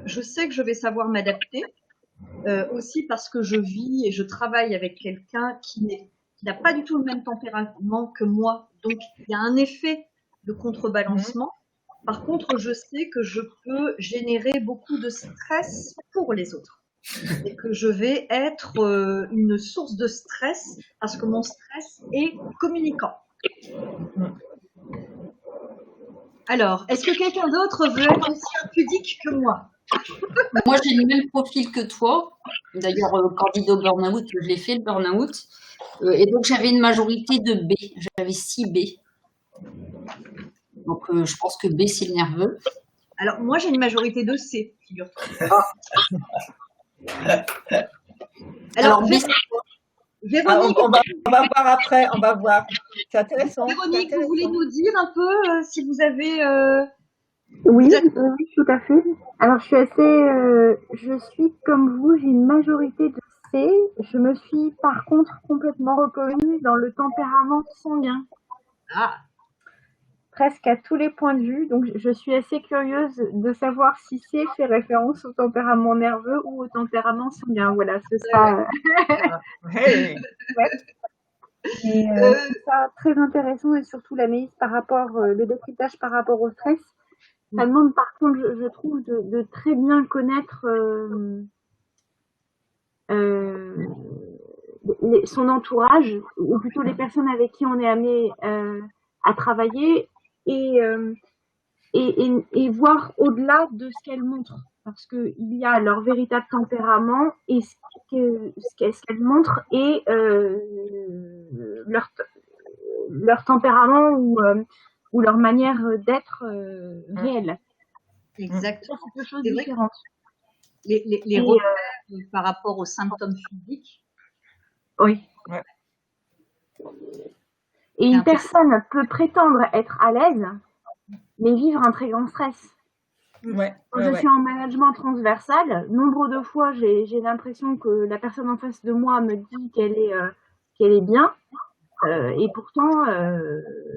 je sais que je vais savoir m'adapter. Aussi parce que je vis et je travaille avec quelqu'un qui n'a pas du tout le même tempérament que moi. Donc, il y a un effet de contrebalancement. Par contre, je sais que je peux générer beaucoup de stress pour les autres et que je vais être une source de stress parce que mon stress est communicant. Alors, est-ce que quelqu'un d'autre veut être aussi pudique que moi? moi, j'ai le même profil que toi. D'ailleurs, candidat au burn-out, je l'ai fait, le burn-out. Et donc, j'avais une majorité de B. J'avais 6 B. Donc, je pense que B, c'est le nerveux. Alors, moi, j'ai une majorité de C, figure-toi. Alors, B, Véronique, on va voir après, on va voir. C'est intéressant. Véronique, vous voulez nous dire un peu si vous avez... Oui, vous êtes- oui, tout à fait. Alors, je suis comme vous, j'ai une majorité de C. Je me suis par contre complètement reconnue dans le tempérament sanguin, Ah, presque à tous les points de vue. Donc, je suis assez curieuse de savoir si C fait référence au tempérament nerveux ou au tempérament sanguin. Voilà, ce sera Hey, chouette. Et je trouve ça très intéressant et surtout l'analyse par rapport, le décryptage par rapport au stress. Ça demande par contre, je trouve, de très bien connaître son entourage, ou plutôt les personnes avec qui on est amené à travailler, et voir au-delà de ce qu'elles montrent. Parce qu'il y a leur véritable tempérament et ce qu'elles montrent et leur tempérament ou leur manière d'être réelle. Exactement. C'est deux choses C'est vrai que différentes. les repères par rapport aux symptômes physiques. Oui. Ouais. Et une personne peut prétendre être à l'aise, mais vivre un très grand stress. Ouais, Quand je suis en management transversal, nombre de fois, j'ai l'impression que la personne en face de moi me dit qu'elle est bien, et pourtant,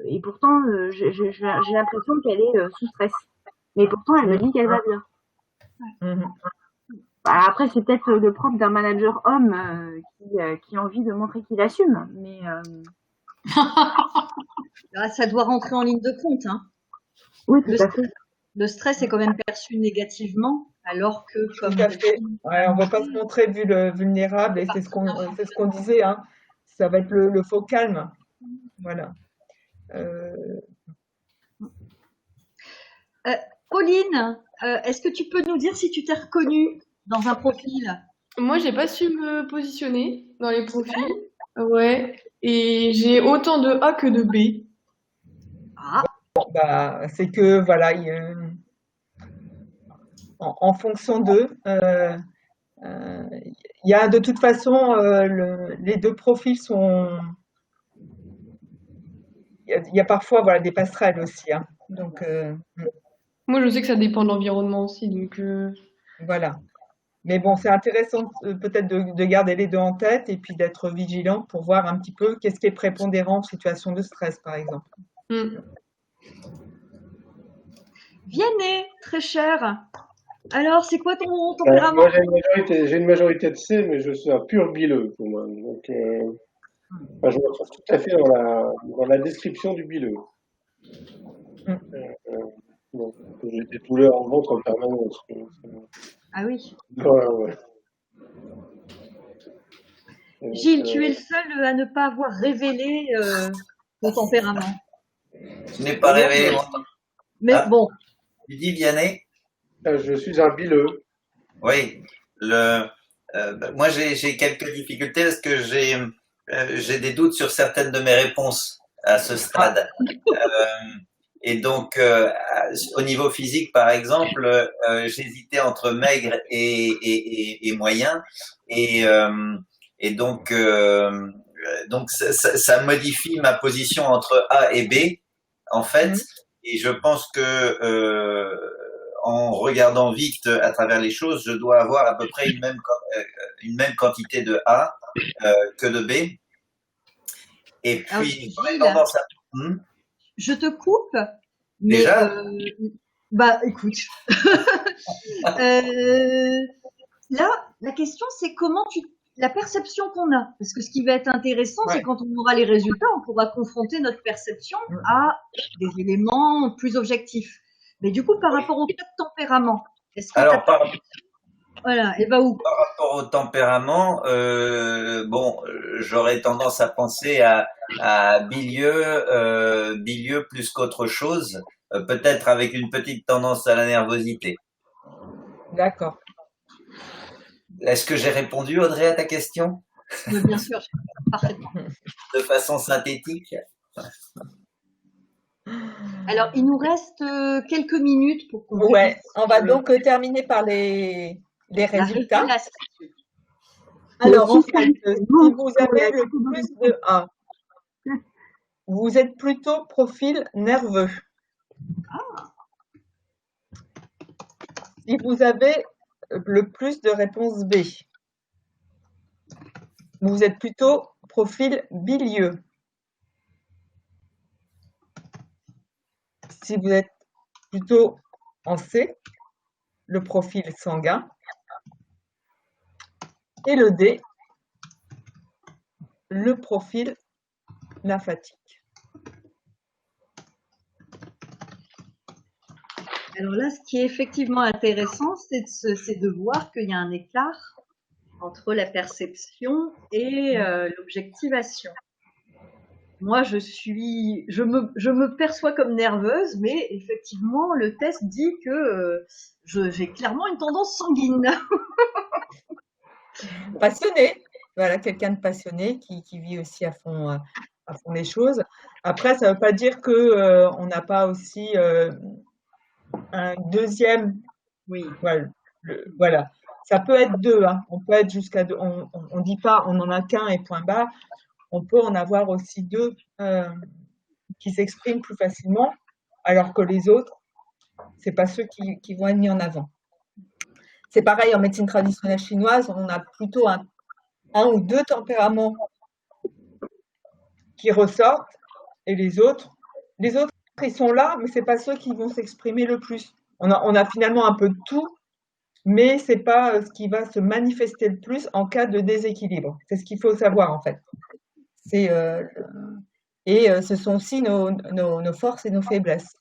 j'ai l'impression qu'elle est sous stress. Mais pourtant, elle me dit qu'elle va bien. Bah, après, c'est peut-être le propre d'un manager homme qui a envie de montrer qu'il assume, mais ça doit rentrer en ligne de compte. Hein. Oui, tout à fait. Le stress est quand même perçu négativement, alors que comme tout à fait. Ouais, on ne va pas se montrer vulnérable, et c'est ce qu'on disait. Hein. Ça va être le faux calme. Voilà. Pauline, est-ce que tu peux nous dire si tu t'es reconnue dans un profil? Moi, j'ai pas su me positionner dans les profils. Ouais. Et j'ai autant de A que de B. Ah. Bon, bah, c'est que, voilà, en fonction d'eux, il y a de toute façon, les deux profils sont. Il y a parfois, voilà, des passerelles aussi. Hein. Donc, Moi, je sais que ça dépend de l'environnement aussi. Donc, voilà. Mais bon, c'est intéressant peut-être de garder les deux en tête et puis d'être vigilant pour voir un petit peu qu'est-ce qui est prépondérant en situation de stress, par exemple. Vianney, très cher. Alors, c'est quoi ton tempérament? Moi, j'ai une majorité de C, mais je suis un pur bileux pour moi. Donc, je me retrouve tout à fait dans la description du bileux. Donc, j'ai des douleurs en ventre en permanence. Ah oui. Ouais. Gilles, tu es le seul à ne pas avoir révélé ton tempérament. Je n'ai pas révélé mon tempérament. Mais bon. Tu dis Vianney? Je suis un bileux. Oui. Moi, j'ai quelques difficultés parce que j'ai des doutes sur certaines de mes réponses à ce stade. Et donc, au niveau physique, par exemple, j'hésitais entre maigre et moyen. Et donc ça modifie ma position entre A et B, en fait. Et je pense que en regardant vite à travers les choses, je dois avoir à peu près une même quantité de A que de B. Et puis, j'aurais tendance à... Je te coupe. Mais déjà bah, écoute. Là, la question, c'est comment la perception qu'on a. Parce que ce qui va être intéressant, c'est quand on aura les résultats, on pourra confronter notre perception à des éléments plus objectifs. Mais du coup, par rapport au tempérament, est-ce que voilà, et va où? Par rapport au tempérament, bon, j'aurais tendance à penser à bilieux plus qu'autre chose, peut-être avec une petite tendance à la nervosité. D'accord. Est-ce que j'ai répondu, Audrey, à ta question? Oui, bien sûr, parfaitement. De façon synthétique. Alors, il nous reste quelques minutes pour qu'on puisse... on va donc terminer par les résultats. Alors, en fait, si vous avez le plus de A, vous êtes plutôt profil nerveux. Si vous avez le plus de réponses B, vous êtes plutôt profil bilieux. Si vous êtes plutôt en C, le profil sanguin. Et le D, le profil lymphatique. Alors là, ce qui est effectivement intéressant, c'est de voir qu'il y a un écart entre la perception et l'objectivation. Moi, je me perçois comme nerveuse, mais effectivement, le test dit que j'ai clairement une tendance sanguine. Passionné, voilà, quelqu'un de passionné qui vit aussi à fond les choses. Après, ça ne veut pas dire que on n'a pas aussi un deuxième. Oui. Voilà. Ça peut être deux, hein. On peut être jusqu'à deux. On dit pas on en a qu'un et point barre. On peut en avoir aussi deux qui s'expriment plus facilement, alors que les autres, c'est pas ceux qui vont être mis en avant. C'est pareil en médecine traditionnelle chinoise, on a plutôt un ou deux tempéraments qui ressortent, et les autres, ils sont là, mais c'est pas ceux qui vont s'exprimer le plus. On a finalement un peu de tout, mais c'est pas ce qui va se manifester le plus en cas de déséquilibre. C'est ce qu'il faut savoir en fait. Ce sont aussi nos forces et nos faiblesses.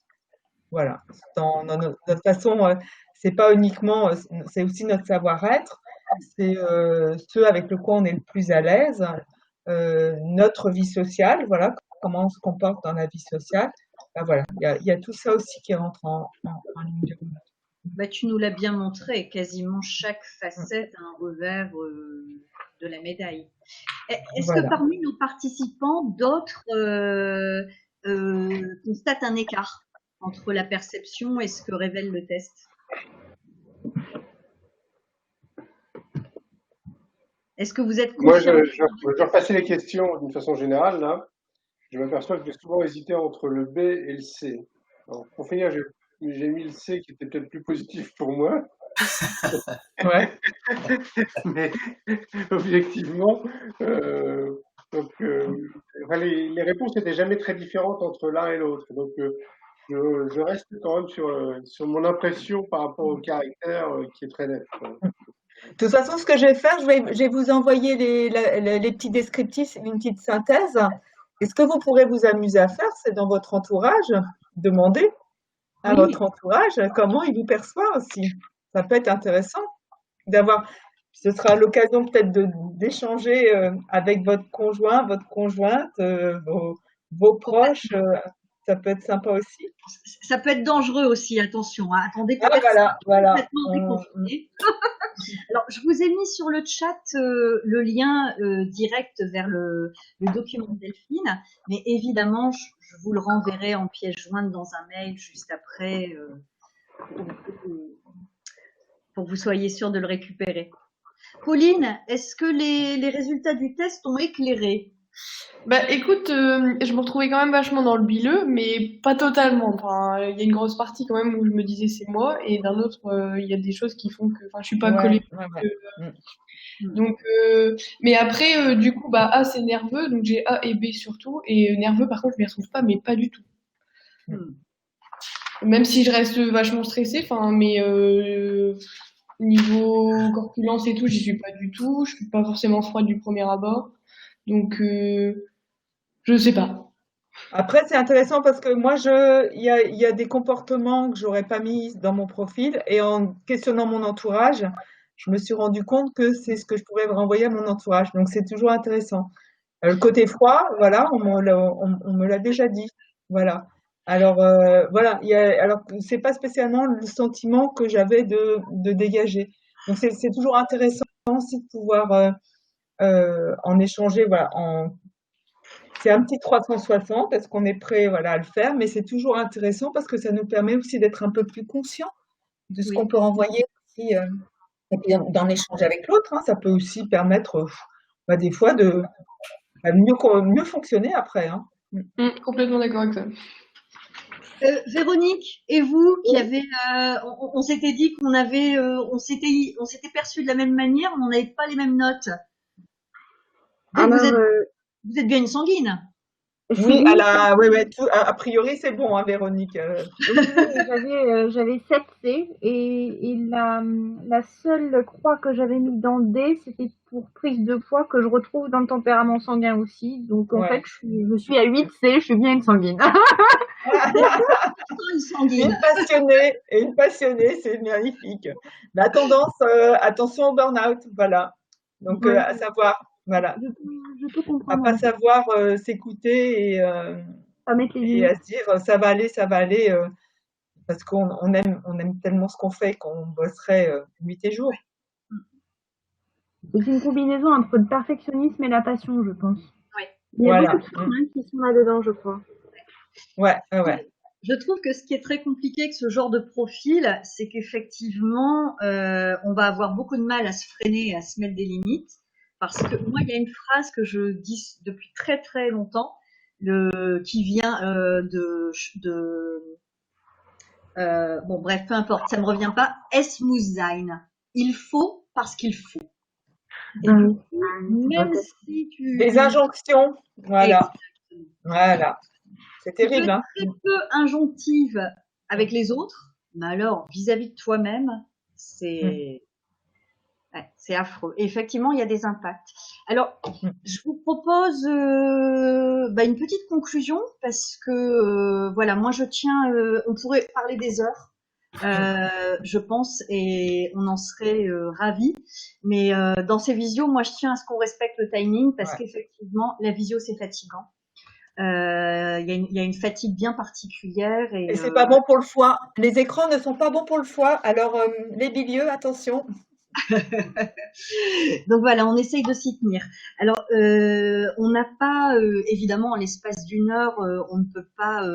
Voilà. Dans notre façon, c'est pas uniquement, c'est aussi notre savoir-être, c'est ce avec le quoi on est le plus à l'aise, notre vie sociale, voilà, comment on se comporte dans la vie sociale. Ben voilà, il y a tout ça aussi qui rentre en ligne de compte. Bah, tu nous l'as bien montré, quasiment chaque facette a un revers de la médaille. Est-ce que parmi nos participants, d'autres constatent un écart entre la perception et ce que révèle le test? Est-ce que vous êtes conscient? Moi, je vais repasser les questions d'une façon générale, là. Je m'aperçois que j'ai souvent hésité entre le B et le C. Alors, pour finir, j'ai mis le C qui était peut-être plus positif pour moi. Ouais. Mais objectivement, les réponses n'étaient jamais très différentes entre l'un et l'autre. Donc, je reste quand même sur mon impression par rapport au caractère qui est très net. De toute façon, ce que je vais faire, je vais vous envoyer les petits descriptifs, une petite synthèse. Et ce que vous pourrez vous amuser à faire, c'est dans votre entourage, demander à votre entourage comment il vous perçoit aussi. Ça peut être intéressant d'avoir. Ce sera l'occasion peut-être d'échanger avec votre conjoint, votre conjointe, vos proches. Ça peut être sympa aussi. Ça peut être dangereux aussi, attention. Hein. Attendez, voilà. Alors, je vous ai mis sur le chat le lien direct vers le document de Delphine, mais évidemment, je vous le renverrai en pièce jointe dans un mail juste après pour que vous soyez sûr de le récupérer. Pauline, est-ce que les résultats du test ont éclairé? Bah écoute, je me retrouvais quand même vachement dans le bileux, mais pas totalement. Enfin, il y a une grosse partie quand même où je me disais c'est moi, et d'un autre, il y a des choses qui font que, enfin, je suis pas collée. Donc, mais après, du coup, bah A c'est nerveux, donc j'ai A et B surtout, et nerveux par contre je m'y retrouve pas, mais pas du tout. Même si je reste vachement stressée, enfin, mais niveau corpulence et tout, j'y suis pas du tout. Je suis pas forcément froide du premier abord. Donc, je sais pas. Après, c'est intéressant parce que moi, il y a des comportements que j'aurais pas mis dans mon profil et en questionnant mon entourage, je me suis rendu compte que c'est ce que je pourrais renvoyer à mon entourage. Donc, c'est toujours intéressant. Le côté froid, voilà, on me l'a déjà dit. Voilà. Alors, voilà. Alors, c'est pas spécialement le sentiment que j'avais de dégager. Donc, c'est toujours intéressant aussi de pouvoir en échanger, voilà, c'est un petit 360 parce qu'on est prêt, voilà, à le faire, mais c'est toujours intéressant parce que ça nous permet aussi d'être un peu plus conscient de ce qu'on peut renvoyer aussi, et puis d'en échanger avec l'autre, hein. Ça peut aussi permettre, des fois de mieux fonctionner après, hein. Complètement d'accord avec ça. Véronique, et vous qui avez, on s'était dit qu'on avait, on s'était perçu de la même manière, mais on n'avait pas les mêmes notes. Alors, vous êtes bien une sanguine. Oui, a priori c'est bon, hein, Véronique. J'avais 7C et la seule croix que j'avais mis dans le D, c'était pour prise de poids que je retrouve dans le tempérament sanguin aussi. Donc en fait, je suis à 8C, je suis bien une sanguine. Une passionnée, c'est magnifique. La tendance, attention au burn-out, voilà. Donc à savoir. Voilà. Je peux On va comprendre. pas savoir s'écouter Pas mettre les et limites. à se dire ça va aller, parce qu'on aime tellement ce qu'on fait qu'on bosserait nuit et jour. C'est une combinaison entre le perfectionnisme et la passion, je pense. Ouais. Il y a Voilà. beaucoup de femmes qui sont là-dedans, je crois. Ouais, ouais. Je trouve que ce qui est très compliqué avec ce genre de profil, c'est qu'effectivement, on va avoir beaucoup de mal à se freiner et à se mettre des limites. Parce que moi, il y a une phrase que je dis depuis très très longtemps, qui vient bon bref, peu importe, ça me revient pas. Es muss sein. Il faut parce qu'il faut. Et du coup, même si tu... Des injonctions, voilà. Exactement. Voilà. C'est Tu peux terrible, être hein. très peu injonctive avec les autres, mais alors vis-à-vis de toi-même, c'est affreux. Et effectivement, il y a des impacts. Alors, je vous propose une petite conclusion parce que voilà, moi je tiens, on pourrait parler des heures, je pense, et on en serait ravis. Mais dans ces visios, moi je tiens à ce qu'on respecte le timing parce qu'effectivement, la visio c'est fatigant. Il y a une fatigue bien particulière Et c'est pas bon pour le foie. Les écrans ne sont pas bons pour le foie. Alors les bilieux, attention. Donc voilà, on essaye de s'y tenir. Alors, on n'a pas, évidemment, en l'espace d'une heure, on ne peut pas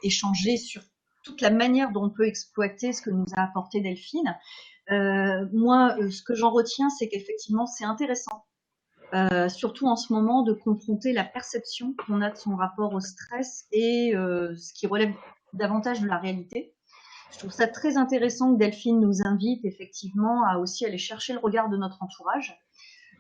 échanger sur toute la manière dont on peut exploiter ce que nous a apporté Delphine. Moi, ce que j'en retiens, c'est qu'effectivement, c'est intéressant, surtout en ce moment, de confronter la perception qu'on a de son rapport au stress et ce qui relève davantage de la réalité. Je trouve ça très intéressant que Delphine nous invite effectivement à aussi aller chercher le regard de notre entourage.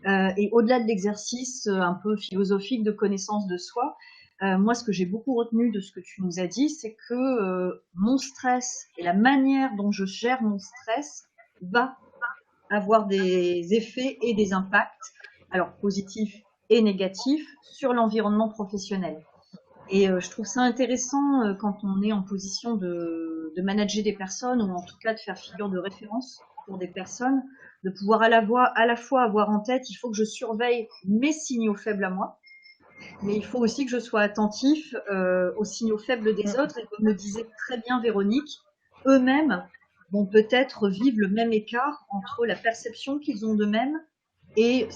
Et au-delà de l'exercice un peu philosophique de connaissance de soi, moi, ce que j'ai beaucoup retenu de ce que tu nous as dit, c'est que mon stress et la manière dont je gère mon stress va avoir des effets et des impacts, alors positifs et négatifs, sur l'environnement professionnel. Et je trouve ça intéressant quand on est en position de manager des personnes ou en tout cas de faire figure de référence pour des personnes, de pouvoir à la fois avoir en tête, il faut que je surveille mes signaux faibles à moi, mais il faut aussi que je sois attentif aux signaux faibles des autres. Et comme le disait très bien Véronique, eux-mêmes vont peut-être vivre le même écart entre la perception qu'ils ont d'eux-mêmes et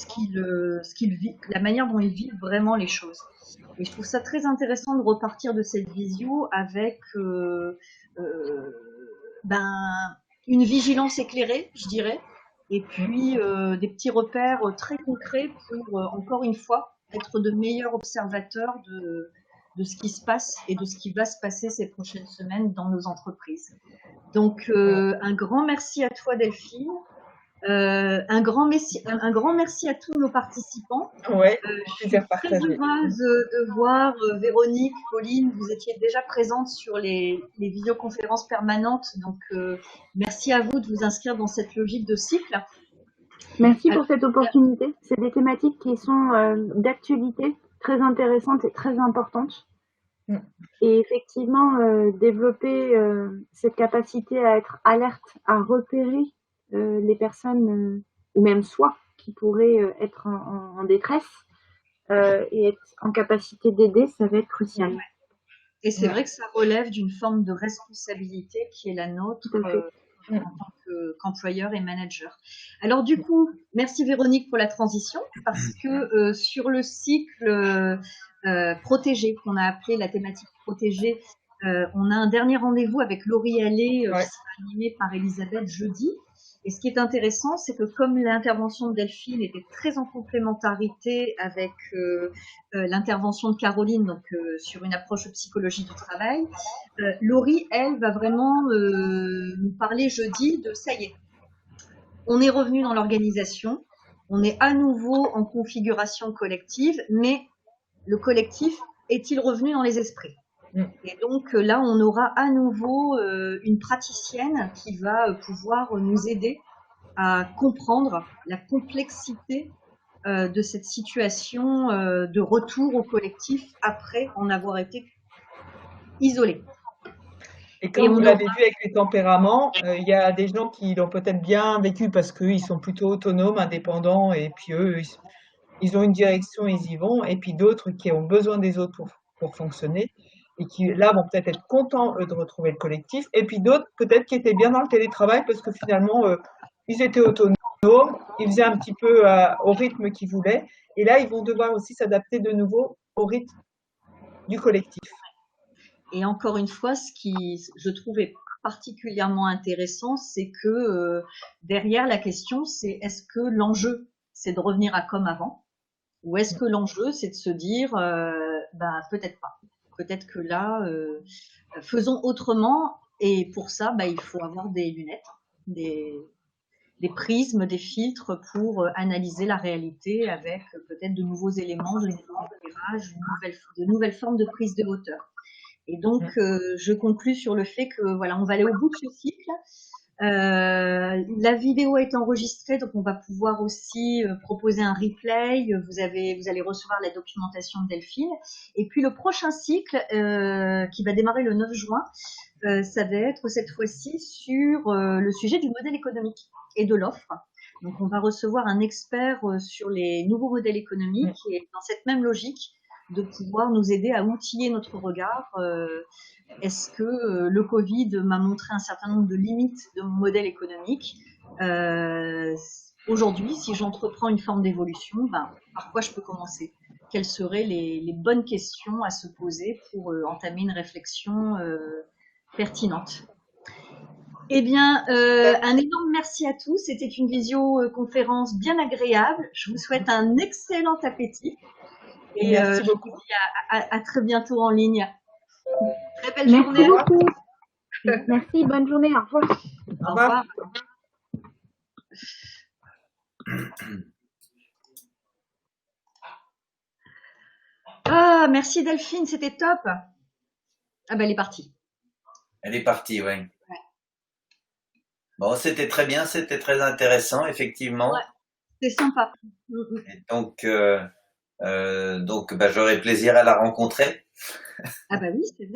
la manière dont ils vivent vraiment les choses. Et je trouve ça très intéressant de repartir de cette visio avec une vigilance éclairée, je dirais, et puis des petits repères très concrets pour, encore une fois, être de meilleurs observateurs de ce qui se passe et de ce qui va se passer ces prochaines semaines dans nos entreprises. Donc, un grand merci à toi, Delphine. Un grand merci à tous nos participants. Ouais, je suis très heureuse de voir Véronique, Pauline, vous étiez déjà présentes sur les visioconférences permanentes. Donc, merci à vous de vous inscrire dans cette logique de cycle. Merci pour cette opportunité. C'est des thématiques qui sont d'actualité, très intéressantes et très importantes. Et effectivement, développer cette capacité à être alerte, à repérer les personnes, ou même soi, qui pourraient être en détresse et être en capacité d'aider, ça va être crucial. Et c'est vrai que ça relève d'une forme de responsabilité qui est la nôtre en tant qu'employeur et manager. Alors du coup, merci Véronique pour la transition, parce que sur le cycle protégé, qu'on a appelé la thématique protégée, on a un dernier rendez-vous avec Laurie Allais, qui sera animé par Elisabeth jeudi. Et ce qui est intéressant, c'est que comme l'intervention de Delphine était très en complémentarité avec l'intervention de Caroline, donc sur une approche de psychologie du travail, Laurie, elle, va vraiment nous parler jeudi de ça y est. On est revenu dans l'organisation, on est à nouveau en configuration collective, mais le collectif est-il revenu dans les esprits ? Et donc là, on aura à nouveau une praticienne qui va pouvoir nous aider à comprendre la complexité de cette situation de retour au collectif après en avoir été isolé. Et comme vous l'avez vu avec les tempéraments, il y a des gens qui l'ont peut-être bien vécu parce qu'ils sont plutôt autonomes, indépendants, et puis eux, ils ont une direction, ils y vont, et puis d'autres qui ont besoin des autres pour fonctionner, et qui, là, vont peut-être être contents, eux, de retrouver le collectif, et puis d'autres, peut-être, qui étaient bien dans le télétravail, parce que finalement, ils étaient autonomes, ils faisaient un petit peu au rythme qu'ils voulaient, et là, ils vont devoir aussi s'adapter de nouveau au rythme du collectif. Et encore une fois, ce qui, je trouvais particulièrement intéressant, c'est que derrière la question, c'est est-ce que l'enjeu, c'est de revenir à comme avant, ou est-ce que l'enjeu, c'est de se dire, peut-être pas, peut-être que là, faisons autrement, et pour ça, il faut avoir des lunettes, des prismes, des filtres pour analyser la réalité avec peut-être de nouveaux éléments, de nouveaux éclairages, de nouvelles formes de prise de hauteur. Et donc, je conclus sur le fait que voilà, on va aller au bout de ce cycle. La vidéo est enregistrée, donc on va pouvoir aussi proposer un replay. Vous allez recevoir la documentation de Delphine. Et puis le prochain cycle, qui va démarrer le 9 juin, ça va être cette fois-ci sur le sujet du modèle économique et de l'offre. Donc on va recevoir un expert sur les nouveaux modèles économiques et dans cette même logique de pouvoir nous aider à outiller notre regard. Est-ce que le Covid m'a montré un certain nombre de limites de mon modèle économique? Aujourd'hui, si j'entreprends une forme d'évolution, par quoi je peux commencer? Quelles seraient les bonnes questions à se poser pour entamer une réflexion pertinente? Eh bien, un énorme merci à tous. C'était une visioconférence bien agréable. Je vous souhaite un excellent appétit. Et merci beaucoup. Je vous dis à très bientôt en ligne. Très belle Merci journée. beaucoup. Merci, bonne journée. Au revoir. Au revoir. Ah, merci Delphine, c'était top. Ah elle est partie. Elle est partie, oui. Bon, c'était très bien, c'était très intéressant, effectivement. Ouais, c'est sympa. Et donc, j'aurai plaisir à la rencontrer. Ah oui, c'est vrai.